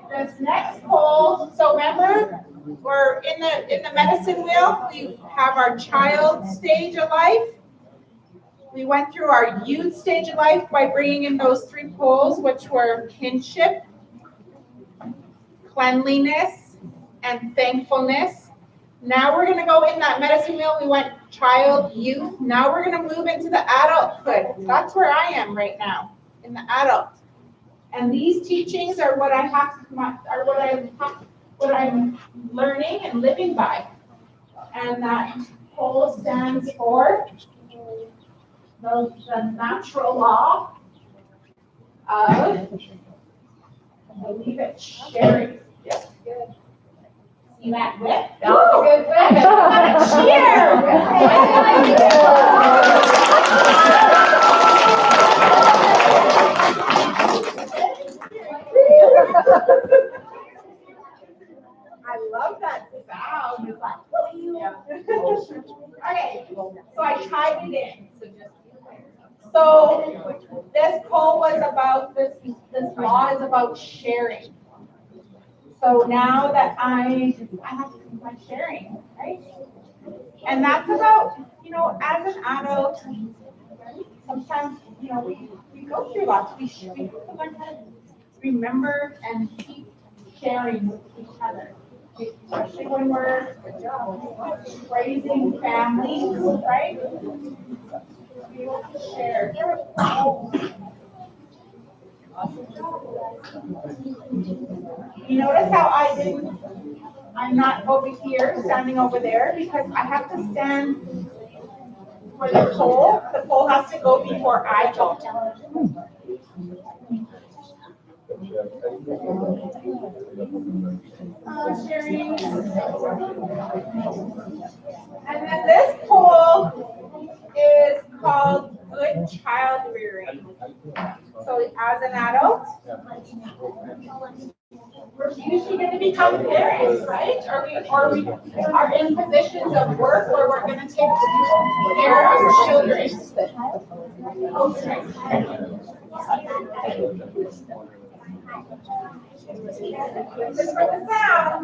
this next pole, so remember, we're in the medicine wheel, we have our child stage of life. We went through our youth stage of life by bringing in those 3 poles, which were kinship, cleanliness, and thankfulness. Now we're going to go in that medicine wheel. We went child, youth. Now we're going to move into the adulthood. That's where I am right now, in the adult. And these teachings are what I have, are what I'm learning and living by. And that pole stands for the natural law of, I believe it's sharing. Yes, good. See that whip? That was a good I love that sound. It's like, yeah. Okay, so I tied it in. So this poll was about this law is about sharing. So now that I have to do my sharing, right? And that's about, as an adult, sometimes, we go through lots. We have to learn how to remember and keep sharing with each other. Especially when we're raising families, right? We want to share. You notice how I'm not over here, standing over there, because I have to stand for the pole. The pole has to go before I go. Sharing. And then this pole is called good child rearing. So as an adult, we're usually going to become parents, right? Or we are in positions of work where we're going to take care of our children. This is for the sound.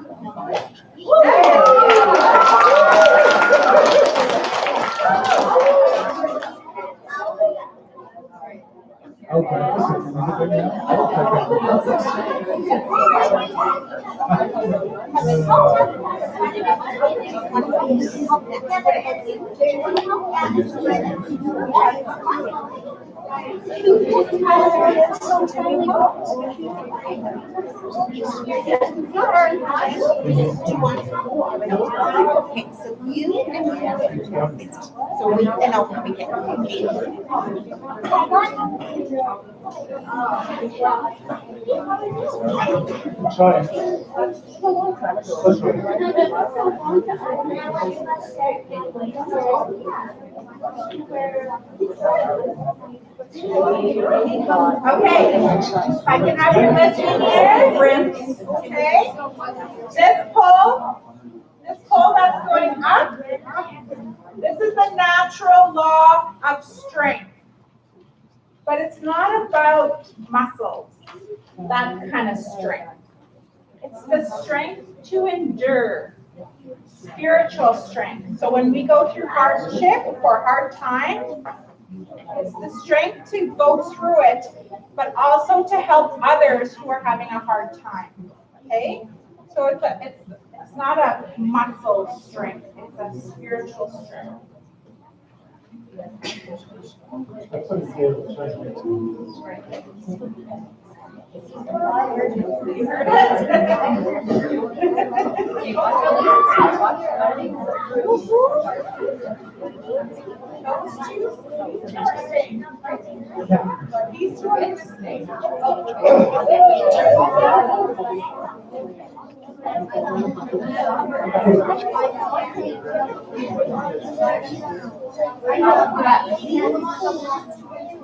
Okay, so you and so we then I'll come again. Try. Okay, if I can have you listen here. Okay, this pole that's going up, this is the natural law of strength. But it's not about muscles, that kind of strength. It's the strength to endure, spiritual strength. So when we go through hardship or hard times, it's the strength to go through it, but also to help others who are having a hard time. Okay? So it's not a muscle strength, it's a spiritual strength. That's what it's here. You heard it? These two are the mistakes.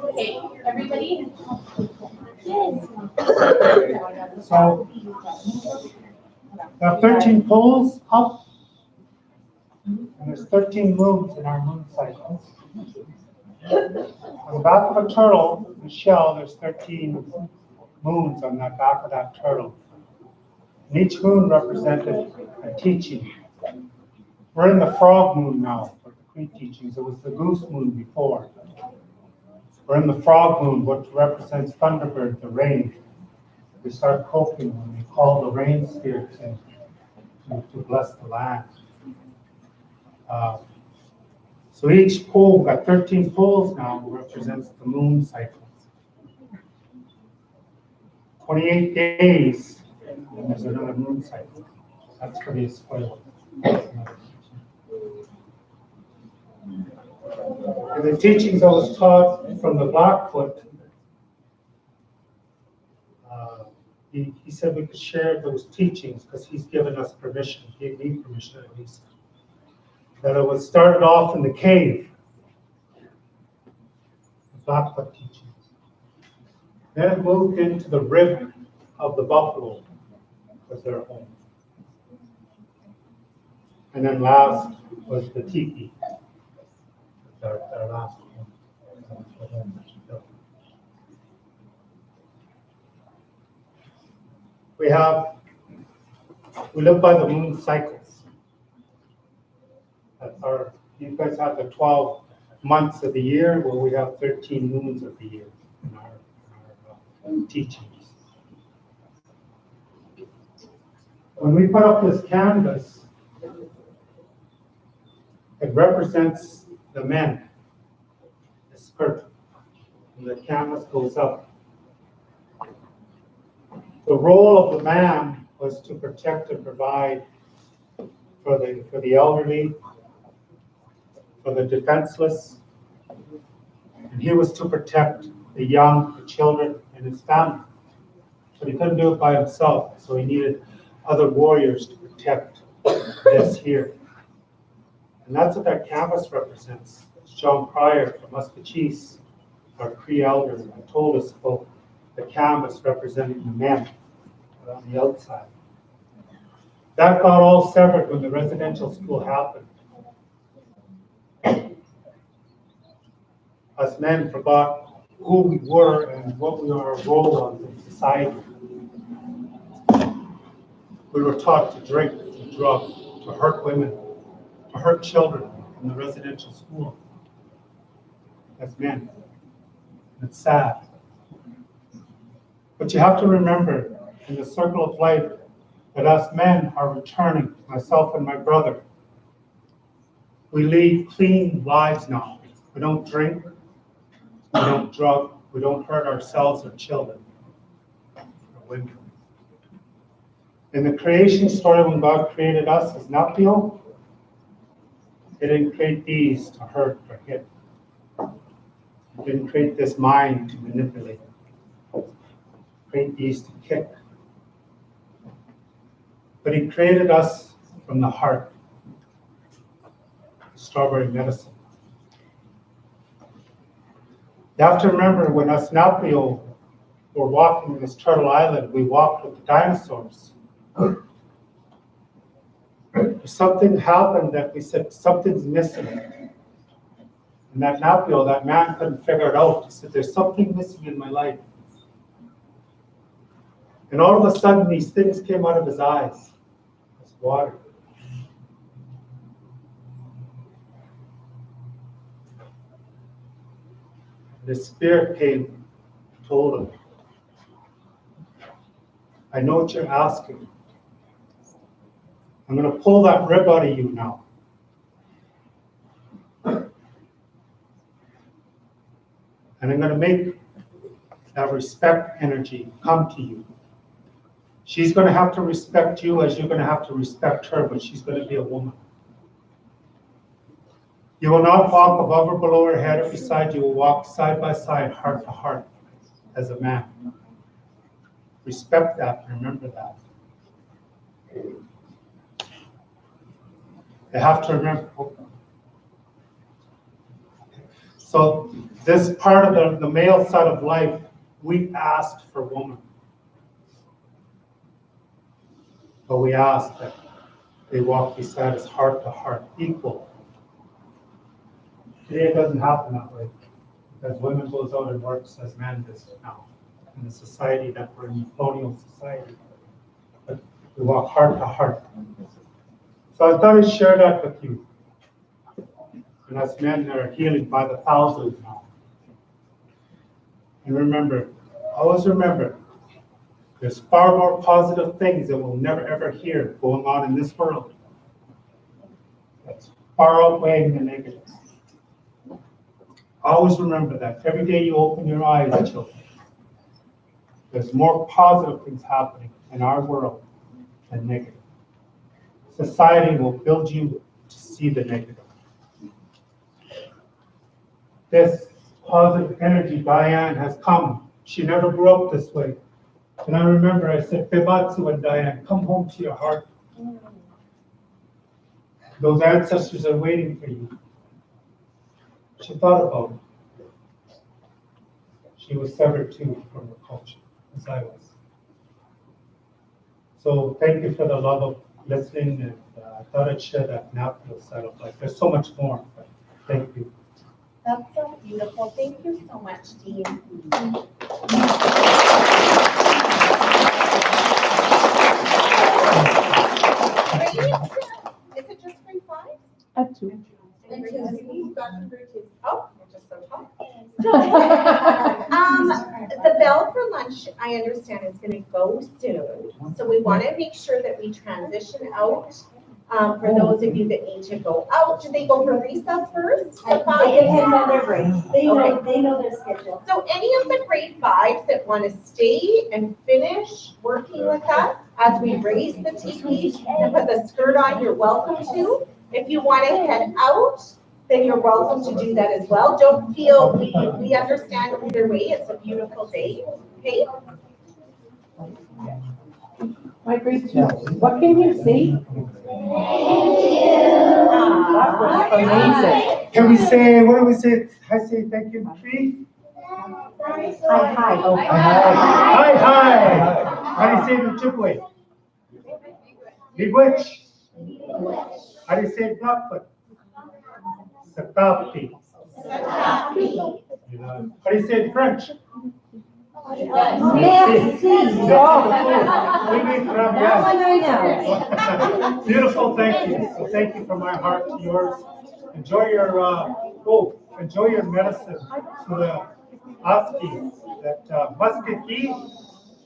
Okay, everybody? So, there are 13 poles up, and there's 13 moons in our moon cycle. On the back of a turtle, the shell, there's 13 moons on the back of that turtle. And each moon represented a teaching. We're in the frog moon now, for the Cree teachings. It was the goose moon before. We're in the frog moon, which represents Thunderbird, the rain. We start croaking when we call the rain spirits in to bless the land. So each pole, we've got 13 poles now, represents the moon cycles. 28 days, and there's another moon cycle. That's pretty spoiled. And the teachings I was taught from the Blackfoot, he said we could share those teachings because he's given us permission, he gave me permission at least. That it was started off in the cave, the Blackfoot teachings. Then it moved into the rib of the buffalo, was their home. And then last was the Tipi, their last home. We live by the moon cycles. You guys have the 12 months of the year, well, we have 13 moons of the year in our teachings. When we put up this canvas, it represents the men, the skirt, and the canvas goes up. The role of the man was to protect and provide for the elderly, for the defenseless, and he was to protect the young, the children, and his family. But he couldn't do it by himself, so he needed other warriors to protect this here. And that's what that canvas represents. John Pryor from Muscatcheese, our Cree elder, told us about the canvas representing the men on the outside. That got all severed when the residential school happened. Us men forgot who we were and what we are our role in society. We were taught to drink, to drug, to hurt women, to hurt children in the residential school. As men. It's sad. But you have to remember, in the circle of life, that us men are returning, myself and my brother. We lead clean lives now. We don't drink, we don't drug, we don't hurt ourselves or children or women. In the creation story, when God created us as Napio, He didn't create these to hurt or hit. He didn't create this mind to manipulate. Create these to kick. But He created us from the heart. Strawberry medicine. You have to remember when us Napio were walking this turtle island, we walked with the dinosaurs. Something happened that we said, something's missing. And that Napio, that man couldn't figure it out. He said, there's something missing in my life. And all of a sudden, these things came out of his eyes. It's water. The spirit came, told him, I know what you're asking. I'm going to pull that rib out of you now. And I'm going to make that respect energy come to you. She's going to have to respect you as you're going to have to respect her, but she's going to be a woman. You will not walk above or below her head or beside you. You will walk side by side, heart to heart, as a man. Respect that and remember that. You have to remember. So this part of the male side of life, we asked for woman. But we asked that they walk beside us heart to heart, equal. Today it doesn't happen that way. Because women goes out and works as men does now in the society that we're in, colonial society. But we walk heart to heart. So I thought I'd share that with you. And us men are healing by the thousands now. And remember, always remember, there's far more positive things that we'll never ever hear going on in this world. That's far outweighing the negatives. Always remember that. Every day you open your eyes, children, there's more positive things happening in our world than negative. Society will build you to see the negative. This positive energy, Diane, has come. She never grew up this way. And I remember I said, Bematsu and Diane, come home to your heart. Those ancestors are waiting for you. She thought about it. She was severed too from her culture, as I was. So thank you for the love of listening, and I thought I'd share that now feel settled. Like there's so much more, but thank you. That's so beautiful. Thank you so much, Dean. Is it just grade 5? Up to. Oh, you're just so tall. The bell for lunch, I understand, is going to go soon. So we want to make sure that we transition out. For those of you that need to go out, do they go for recess first? It depends on their break. They know their schedule. So any of the grade 5s that want to stay and finish working with us as we raise the teepee and put the skirt on, you're welcome to. If you want to head out, then you're welcome to do that as well. Don't feel, we understand either way. It's a beautiful day, okay? My grade 2. What can you say? That was amazing. Can we say, what do we say? I say thank you, Tree. Hi. Oh, Hi. How do you say the Ojibwe? Bewitch. How do you say Blackfoot? Satapi. How do you say it in French? Merci. That one I know. Beautiful, thank you. So thank you from my heart to yours. Enjoy your medicine to the Oski. That musketi,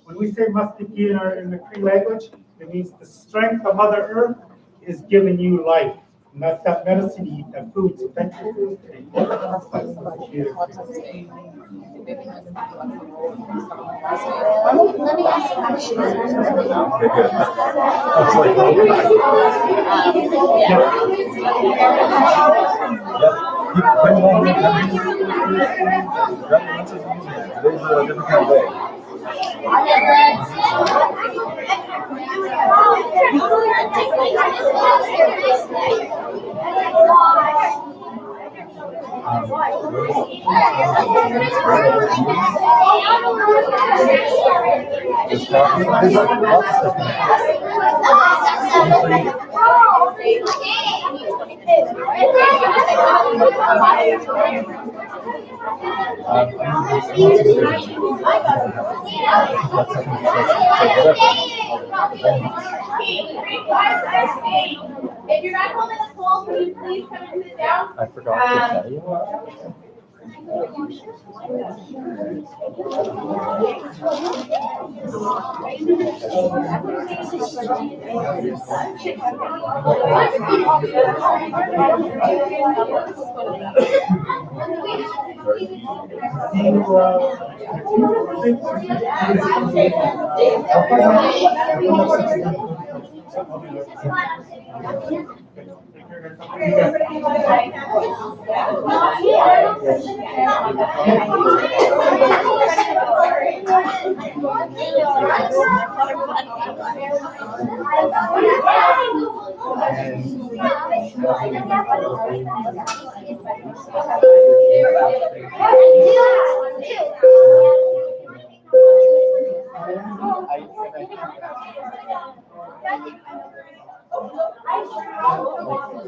when we say musketi in the Cree language, it means the strength of Mother Earth is giving you life. And that's that medicine you eat, that food. So thank you. Let me ask you actually. Today's a different kind of day. If you're not home at school, can you please come and sit down? I forgot to tell you.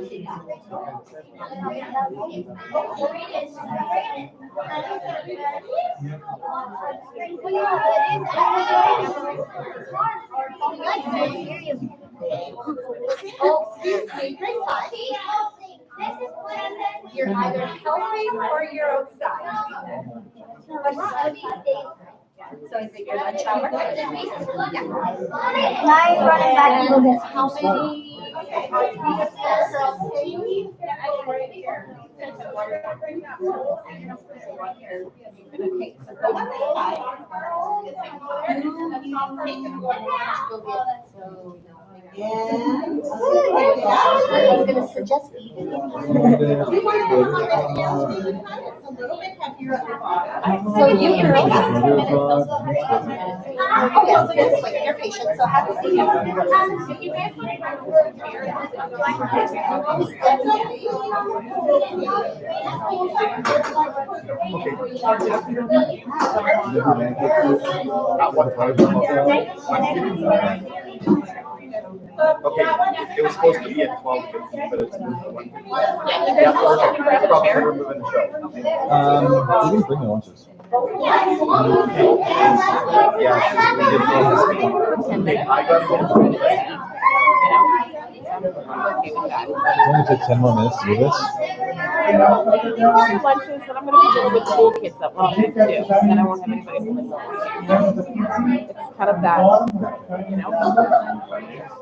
Oh, excuse me, great time. You're either helping or you're outside. So is it your lunch hour? Can I run it back a little bit? How many? Okay, so go on this side. And. I was gonna suggest eating. We want to work on this now, so you can, it's a little bit heavier at the bottom. So you girls. Oh, yes, so this way, you're patient, so have a seat. Okay, it was supposed to be at 12:50, but it's moved to 1:50. Yeah, perfect. Probably we're moving the show. We didn't bring the lunches. Yeah, we did this. I got it. It's only take 10 more minutes to do this. Lunches, and I'm gonna be dealing with school kids that want to too, and then I won't have anybody to live over. It's kind of that, you know?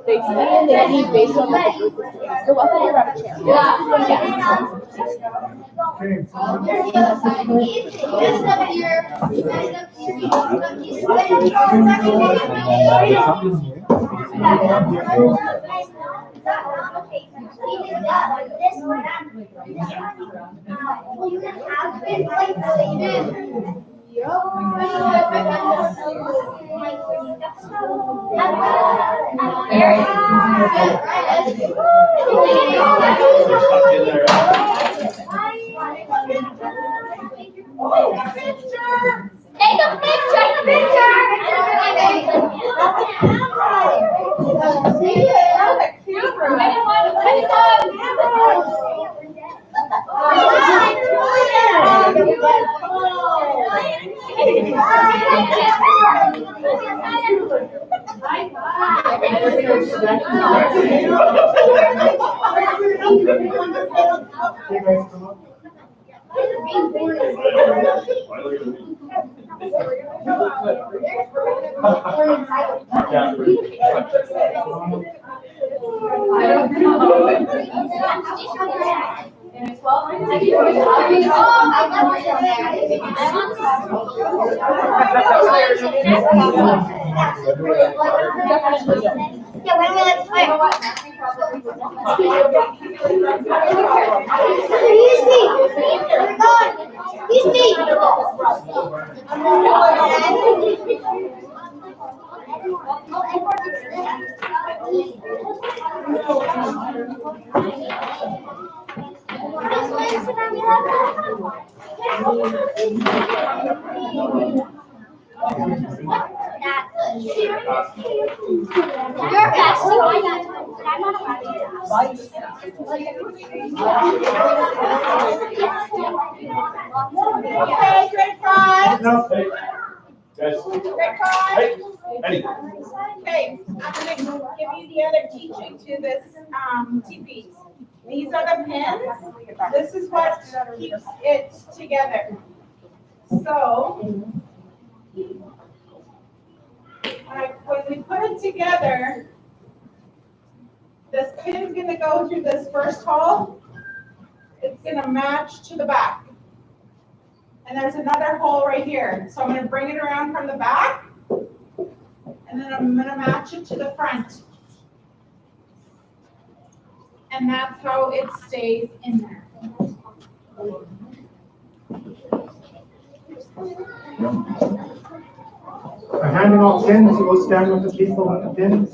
They stay and they eat based on what the group is doing. You're welcome to grab a chair. Take a picture. Yeah, when will it play? You're best. I'm not allowed to do Okay, grade 5. No, hey, guys. Grade 5. Eddie. Okay, I'm gonna give you the other teaching to this, TPs. These are the pins. This is what keeps it together. So, when we put it together, this pin's gonna go through this first hole. It's gonna match to the back. And there's another hole right here. So I'm gonna bring it around from the back. And then I'm gonna match it to the front. And that's how it stays in there. We're handing out pins, you go stand with the people with the pins.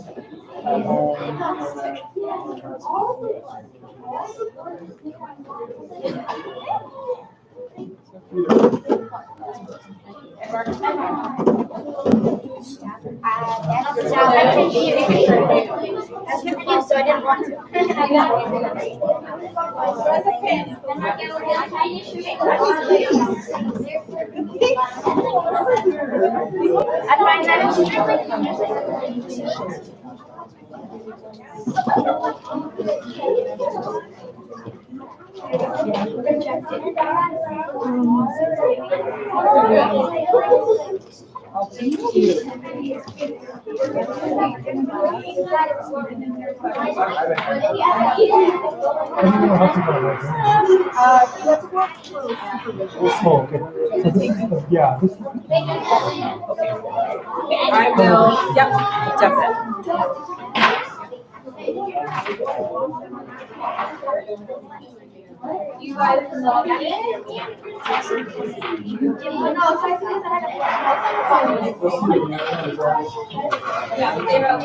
confused, so I didn't want to. I find that Oh, okay. So this is the, yeah, this is the. I will, yep, definitely. You guys love it? Yeah, they have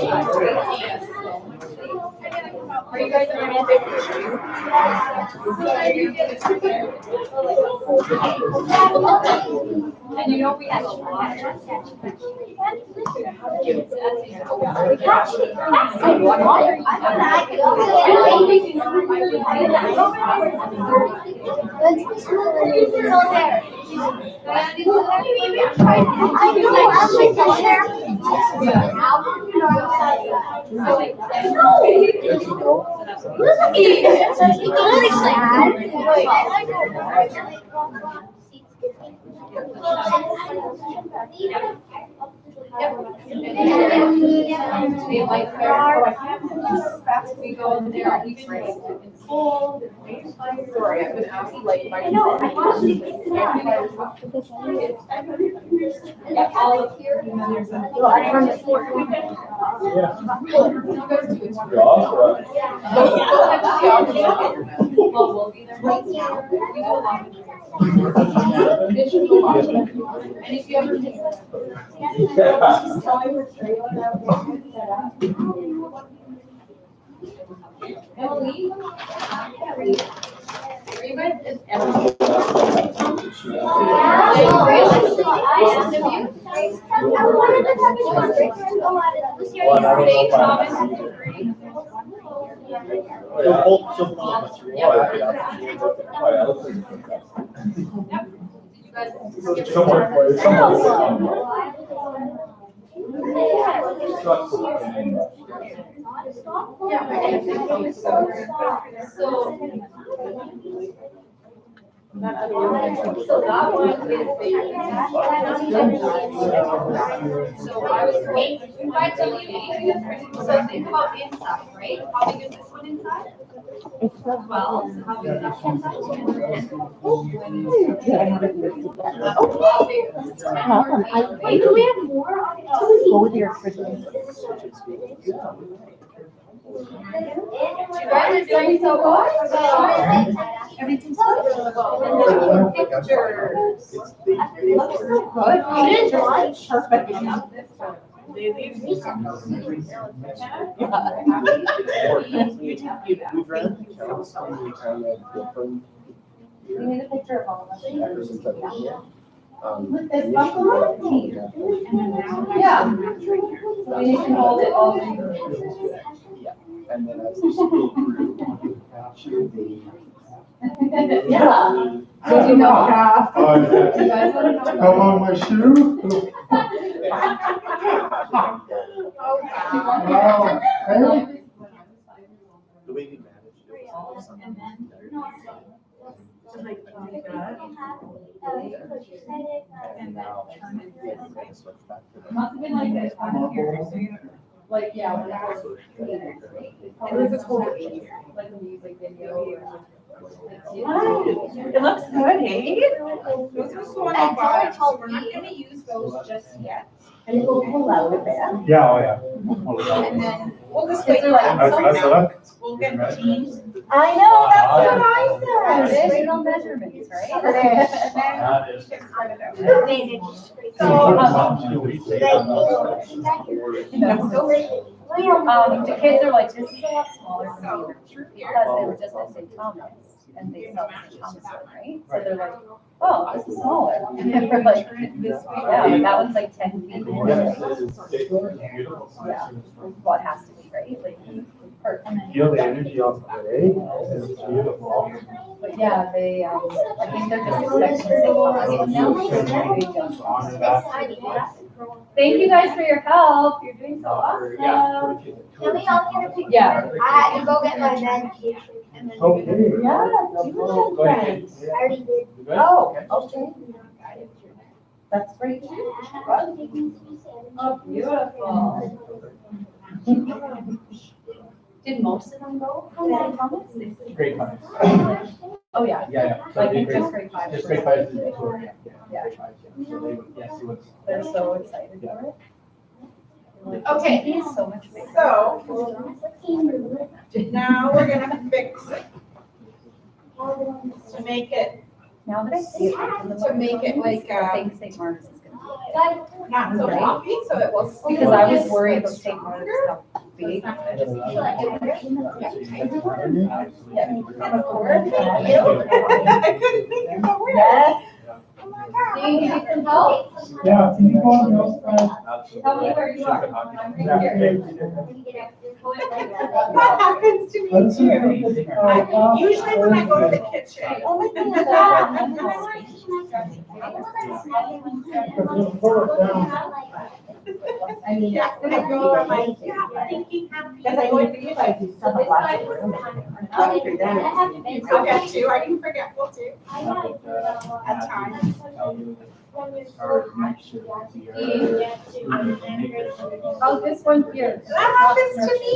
are you guys and you know we have a lot. We go in there, we sorry, I've been asking like my. Yeah, all of here, and then there's a. Well, we'll be there. We go along. It should go along. And if you ever take. Emily? Are you guys? So that one is so I was if I tell you anything that's crazy, so think about inside, right? How big is this one inside? It's 12. How big is that one inside? Do we have more? Go with your refrigerator. You guys are doing so good. Everything's good. Pictures. Looks so good. It is right. Perfect. We need a picture of all of us. With this buffalo? Yeah. So we need to hold it all in. And then as you scroll through, Yeah. Did you know? Oh, You guys want to know? come on, my shoe. Wow. Hey. the way we manage it was something. And now we're gonna switch back to the. Must have been like this on here, so you, like, yeah, when I was. And there's a whole, like a music video. It looks good, hey? Those are so on the bottom, so we're not gonna use those just yet. And it will pull out a bit. Yeah, oh yeah. And then, we'll just wait, we'll get the teams. I know, that's what I said. Straight on measurements, right? That is. The kids are like, this is a lot smaller than we were, because they were just at St. Thomas, and they saw St. Thomas one, right? So they're like, oh, this is smaller. And then we're like, yeah, but that one's like 10 feet. Yeah, well, it has to be, right? Feel the energy off the day. It's beautiful. But yeah, they, I think they're just expecting to Honor that. Thank you guys for your help. You're doing so awesome. Can we all get a picture? Yeah. I had to go get my medication. and then- Okay. Yeah, you Go have ahead. friends. I already did. Oh, okay. That's great. Oh, beautiful. Did most of them go from St. Thomas? Grade five. Oh, yeah. Yeah. So Like they in grade, just grade five. just grade five is the tour, yeah. Grade five, yeah. So they would, yes, see what's. They're so excited for it. Okay. He is so much bigger. So now we're gonna fix it to make it, Now that I see it. to make it like, I think St. Martin's is gonna not so floppy, so it will. be. Because I was worried about St. Martin's how big. I couldn't think of the word. Yes. Oh my God. Do you need some help? Yeah, can you go on the outside? Tell me where you are. I'm right here. That happens to me Let's see. too. Usually when I go to the kitchen. The only thing is that, and then We'll pull it down. I mean, Yeah, when I go, I'm like, yeah, thinking happy. because I know you guys do stuff a lot of room. After that, I got two, I can forgetful too. At times. Oh, this one here. That happens to me.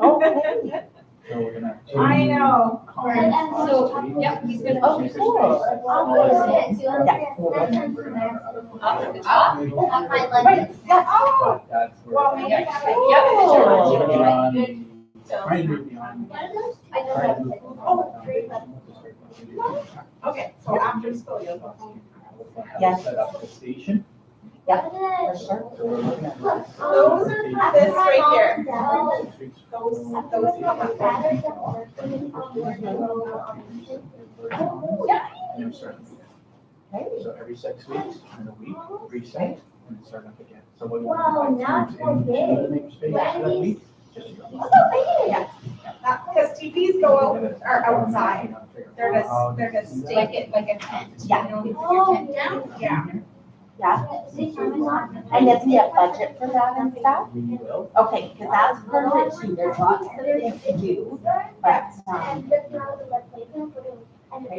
Okay. So we're gonna. I know. So, yep, he's gonna. Oh, cool. Right, yeah. Oh, That's well, where. maybe Yeah. that Trying to move beyond. Trying to move beyond. Okay, so after school, you'll go home. Yes. Set up the station. For sure. So we're looking at. Those are for this right here. Those come up. And start. So every 6 weeks, in a week, reset, and start up again. So what? Wow, now it's so big. Space for that week. Just. Because TPs are outside. They're to stake it like a tent. Yeah. You know, you put your tent down. Yeah. And is there a budget for that and stuff? We will. Okay, because that's perfect too, there's lots of things to do, but, I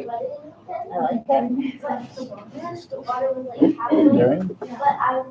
like it. During? But I